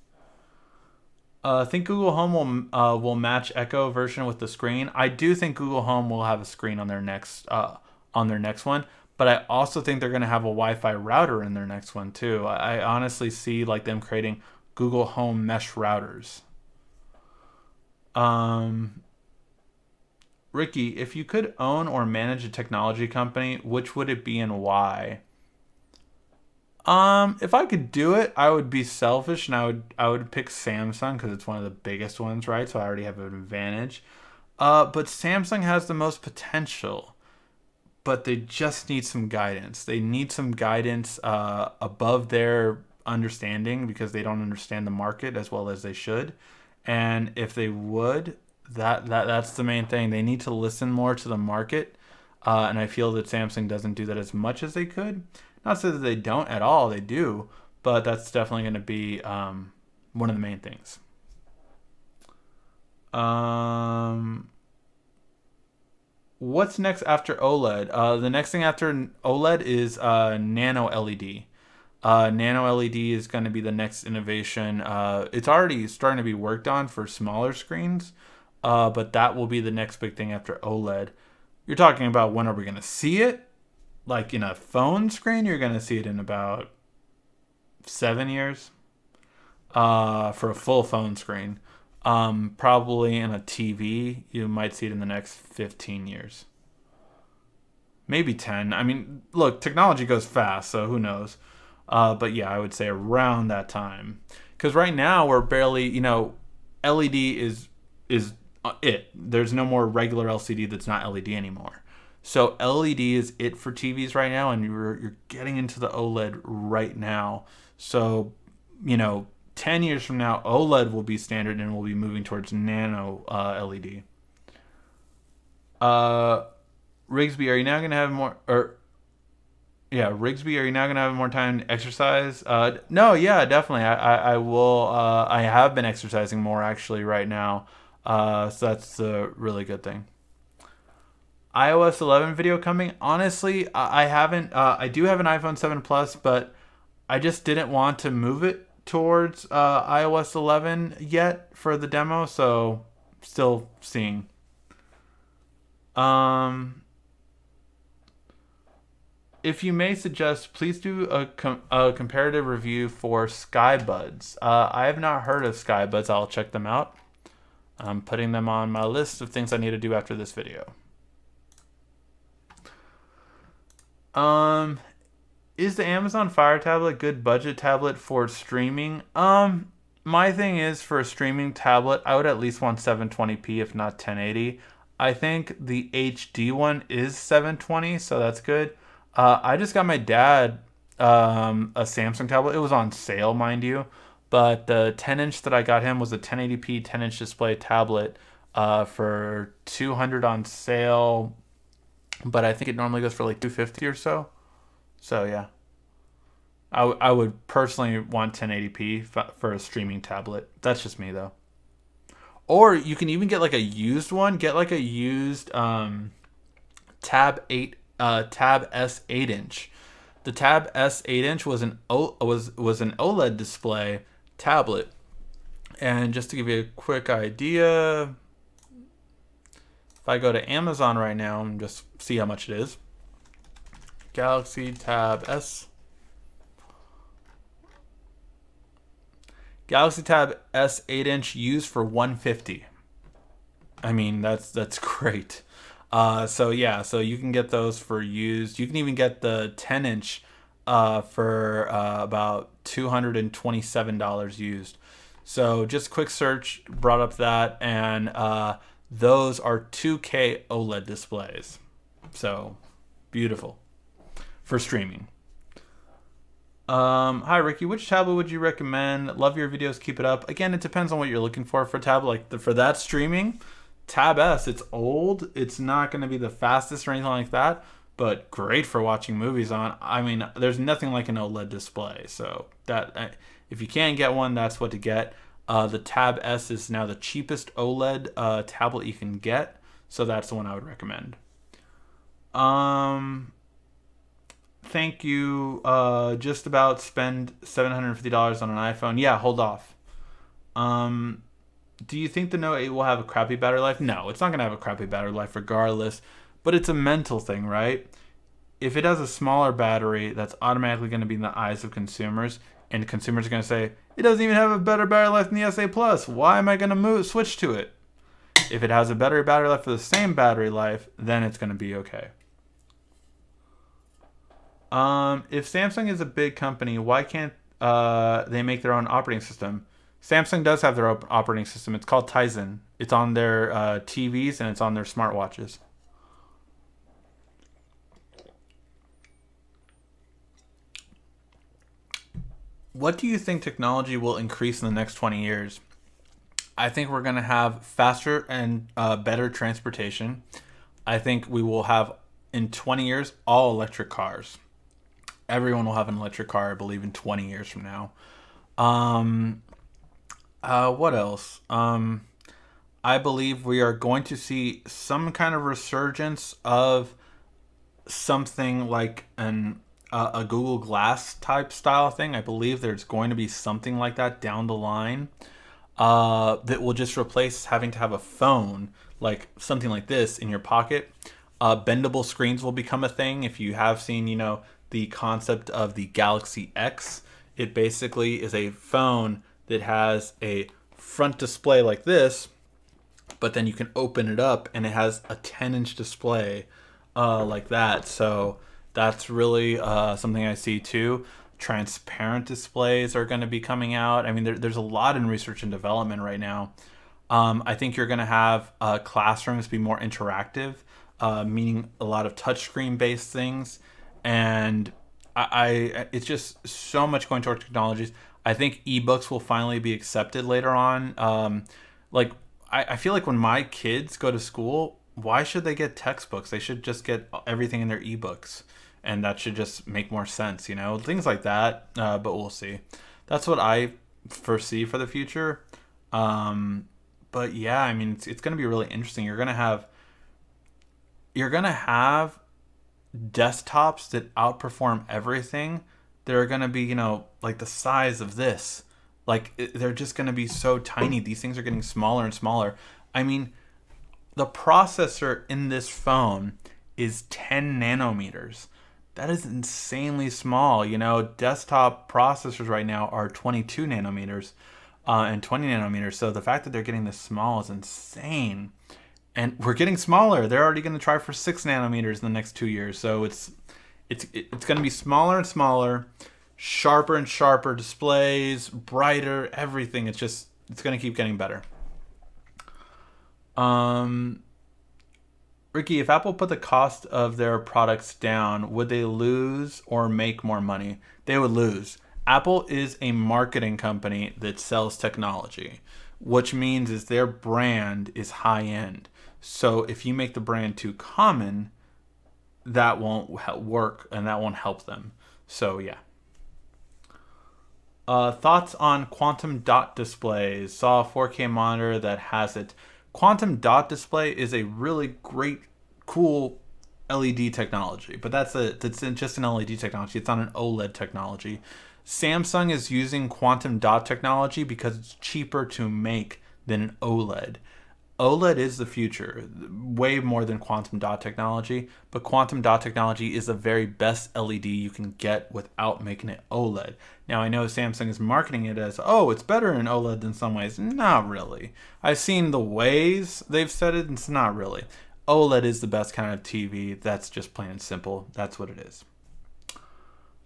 I think Google Home will match Echo version with the screen. I do think Google Home will have a screen on their next one, but I also think they're going to have a Wi-Fi router in their next one too. I honestly see like them creating Google Home mesh routers. Ricky, if you could own or manage a technology company, which would it be and why? If I could do it, I would be selfish and I would pick Samsung because it's one of the biggest ones, right? So I already have an advantage. But Samsung has the most potential, but they just need some guidance. They need some guidance above their understanding because they don't understand the market as well as they should. And if they would, that's the main thing. They need to listen more to the market. And I feel that Samsung doesn't do that as much as they could. Not so that they don't at all, they do, but that's definitely going to be one of the main things. What's next after OLED? The next thing after OLED is Nano LED. Nano LED is going to be the next innovation. It's already starting to be worked on for smaller screens, but that will be the next big thing after OLED. You're talking about when are we going to see it? Like in a phone screen, you're going to see it in about 7 years for a full phone screen. Probably in a TV, you might see it in the next 15 years. Maybe 10. I mean, look, technology goes fast, so who knows? But yeah, I would say around that time. Because right now, we're barely, LED is it. There's no more regular LCD that's not LED anymore. So LED is it for TVs right now, and you're getting into the OLED right now. So, 10 years from now, OLED will be standard and we'll be moving towards nano LED. Rigsby, are you now going to have more... Rigsby, are you now going to have more time to exercise? No, yeah, definitely. I will. I have been exercising more, actually, right now. So that's a really good thing. iOS 11 video coming. Honestly, I haven't. I do have an iPhone 7 Plus, but I just didn't want to move it towards iOS 11 yet for the demo, so still seeing. If you may suggest, please do a comparative review for SkyBuds. I have not heard of SkyBuds. I'll check them out. I'm putting them on my list of things I need to do after this video. Is the Amazon Fire tablet a good budget tablet for streaming? My thing is, for a streaming tablet, I would at least want 720p, if not 1080. I think the HD one is 720, so that's good. I just got my dad a Samsung tablet. It was on sale, mind you, but the 10-inch that I got him was a 1080p 10-inch display tablet for $200 on sale, but I think it normally goes for like $250 or so. So yeah, I would personally want 1080p for a streaming tablet. That's just me though. Or you can even get like a used one. Get like a used Tab S 8-inch. The Tab S 8-inch was an OLED display tablet. And just to give you a quick idea, if I go to Amazon right now and just see how much it is. Galaxy Tab S. Galaxy Tab S 8-inch used for $150. I mean, that's great. So yeah, so you can get those for used. You can even get the 10-inch for about $227 used. So just quick search brought up that, and those are 2K OLED displays. So beautiful for streaming. Hi Ricky, which tablet would you recommend? Love your videos, keep it up. Again, it depends on what you're looking for a tablet. Like for that streaming, Tab S, it's old. It's not going to be the fastest or anything like that, but great for watching movies on. I mean, there's nothing like an OLED display. So that if you can get one, that's what to get. The Tab S is now the cheapest OLED tablet you can get, so that's the one I would recommend. Thank you. Just about spend $750 on an iPhone. Yeah, hold off. Do you think the Note 8 will have a crappy battery life? No, it's not going to have a crappy battery life regardless, but it's a mental thing, right? If it has a smaller battery, that's automatically going to be in the eyes of consumers, and consumers are going to say, it doesn't even have a better battery life than the SA Plus. Why am I going to switch to it? If it has a better battery life for the same battery life, then it's going to be okay. If Samsung is a big company, why can't they make their own operating system? Samsung does have their own operating system. It's called Tizen. It's on their TVs and it's on their smartwatches. What do you think technology will increase in the next 20 years? I think we're going to have faster and better transportation. I think we will have, in 20 years, all electric cars. Everyone will have an electric car, I believe, in 20 years from now. What else? I believe we are going to see some kind of resurgence of something like a Google Glass type style thing. I believe there's going to be something like that down the line that will just replace having to have a phone, like something like this in your pocket. Bendable screens will become a thing. If you have seen, the concept of the Galaxy X, it basically is a phone that has a front display like this, but then you can open it up and it has a 10-inch display like that. So that's really something I see too. Transparent displays are going to be coming out. I mean, there's a lot in research and development right now. I think you're going to have classrooms be more interactive, meaning a lot of touchscreen based things. And it's just so much going toward technologies. I think ebooks will finally be accepted later on. I feel like when my kids go to school, why should they get textbooks? They should just get everything in their ebooks. And that should just make more sense, things like that. But we'll see. That's what I foresee for the future. But yeah, I mean, it's going to be really interesting. You're going to have desktops that outperform everything. They're going to be, like the size of this. Like, they're just going to be so tiny. These things are getting smaller and smaller. I mean, the processor in this phone is 10 nanometers. That is insanely small. Desktop processors right now are 22 nanometers and 20 nanometers. So the fact that they're getting this small is insane. And we're getting smaller. They're already going to try for 6 nanometers in the next 2 years. So it's going to be smaller and smaller, sharper and sharper displays, brighter, everything. It's going to keep getting better. Ricky, if Apple put the cost of their products down, would they lose or make more money? They would lose. Apple is a marketing company that sells technology, which means is their brand is high end. So if you make the brand too common, that won't work and that won't help them. So yeah. Thoughts on quantum dot displays? Saw a 4K monitor that has it. Quantum dot display is a really great, cool LED technology, but that's just an LED technology. It's not an OLED technology. Samsung is using quantum dot technology because it's cheaper to make than an OLED. OLED is the future, way more than quantum dot technology, but quantum dot technology is the very best LED you can get without making it OLED. Now, I know Samsung is marketing it as, oh, it's better in OLED in some ways. Not really. I've seen the ways they've said it, and it's not really. OLED is the best kind of TV. That's just plain and simple. That's what it is.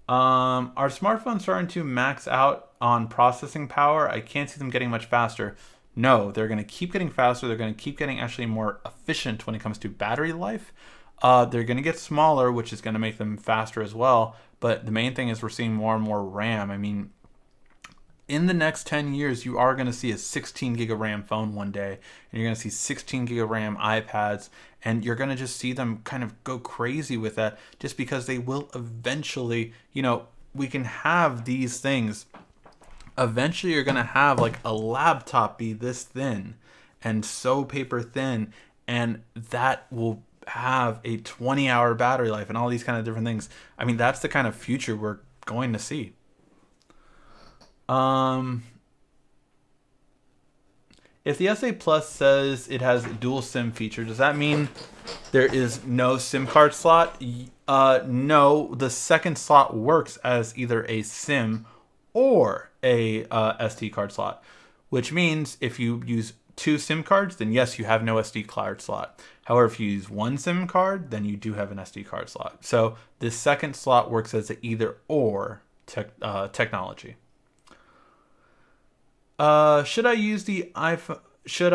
Are smartphones starting to max out on processing power? I can't see them getting much faster. No, they're going to keep getting faster. They're going to keep getting actually more efficient when it comes to battery life. They're going to get smaller, which is going to make them faster as well. But the main thing is we're seeing more and more RAM. I mean, in the next 10 years, you are going to see a 16 gig of RAM phone one day. And you're going to see 16 gig of RAM iPads. And you're going to just see them kind of go crazy with that just because they will eventually, we can have these things. Eventually, you're going to have like a laptop be this thin and so paper thin. And that will have a 20-hour battery life and all these kind of different things. I mean, that's the kind of future we're going to see. If the SA Plus says it has a dual SIM feature, does that mean there is no SIM card slot? No, the second slot works as either a SIM or a SD card slot, which means if you use 2 SIM cards, then yes, you have no SD card slot. However, if you use 1 SIM card, then you do have an SD card slot. So this second slot works as an either or technology. Should I use the iPhone? Should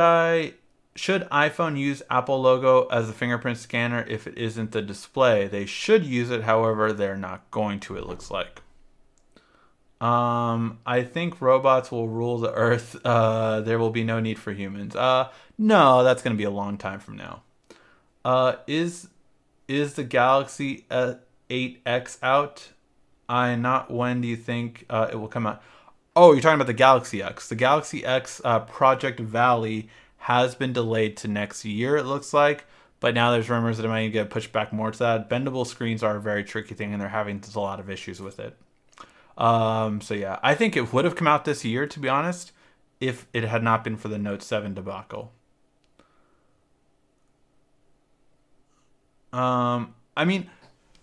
iPhone use Apple logo as a fingerprint scanner if it isn't the display? They should use it, however, they're not going to, it looks like. I think robots will rule the earth. There will be no need for humans. No, that's going to be a long time from now. Is the Galaxy 8X out? Not when do you think it will come out? Oh, you're talking about the Galaxy X. The Galaxy X Project Valley has been delayed to next year, it looks like. But now there's rumors that it might get pushed back more to that. Bendable screens are a very tricky thing, and they're having a lot of issues with it. So yeah, I think it would have come out this year, to be honest, if it had not been for the Note 7 debacle. I mean,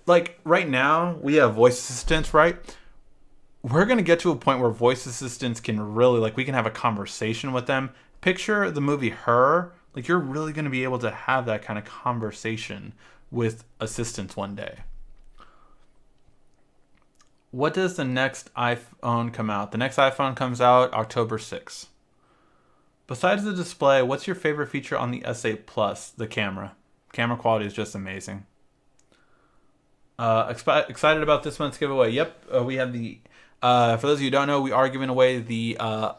like right now we have voice assistants, right? We're going to get to a point where voice assistants can really, like, we can have a conversation with them. Picture the movie Her. Like, you're really going to be able to have that kind of conversation with assistants one day. What does the next iPhone come out? The next iPhone comes out October 6th. Besides the display, what's your favorite feature on the S8 Plus? The camera. Camera quality is just amazing. Excited about this month's giveaway. Yep, we have the... for those of you who don't know, we are giving away the... I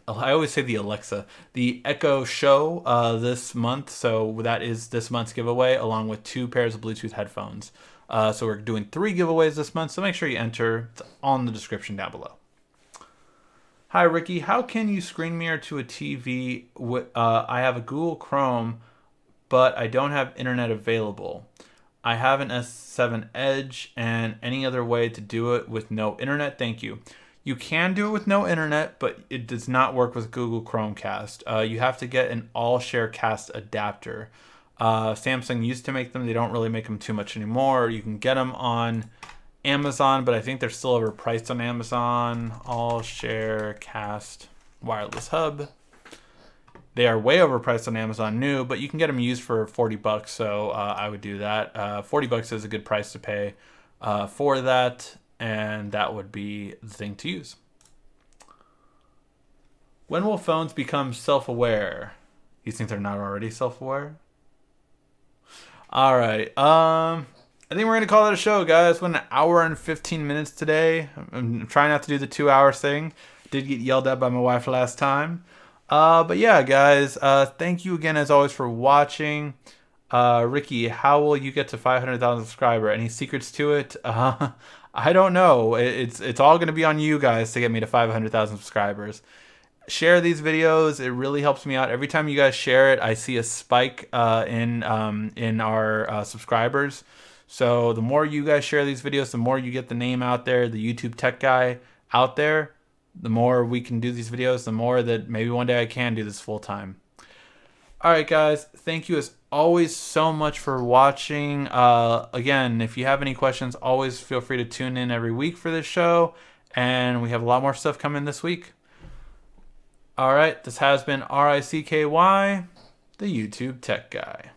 always say the Alexa. The Echo Show this month. So that is this month's giveaway, along with 2 pairs of Bluetooth headphones. So we're doing 3 giveaways this month, so make sure you enter. It's on the description down below. Hi, Ricky. How can you screen mirror to a TV? I have a Google Chrome, but I don't have internet available. I have an S7 Edge, and any other way to do it with no internet? Thank you. You can do it with no internet, but it does not work with Google Chromecast. You have to get an all-share cast adapter. Samsung used to make them. They don't really make them too much anymore. You can get them on Amazon, but I think they're still overpriced on Amazon. All share cast wireless hub. They are way overpriced on Amazon new, but you can get them used for 40 bucks. So I would do that. 40 bucks is a good price to pay for that. And that would be the thing to use. When will phones become self-aware? You think they're not already self-aware? All right. I think we're going to call it a show, guys. Went an hour and 15 minutes today. I'm trying not to do the 2 hours thing. Did get yelled at by my wife last time. But yeah, guys, thank you again, as always, for watching. Ricky, how will you get to 500,000 subscribers? Any secrets to it? I don't know. It's all going to be on you guys to get me to 500,000 subscribers. Share these videos. It really helps me out. Every time you guys share it, I see a spike in our subscribers. So the more you guys share these videos, the more you get the name out there, the YouTube tech guy out there, the more we can do these videos, the more that maybe one day I can do this full time. All right, guys. Thank you as always so much for watching. Again, if you have any questions, always feel free to tune in every week for this show. And we have a lot more stuff coming this week. All right, this has been RICKY, the YouTube Tech Guy.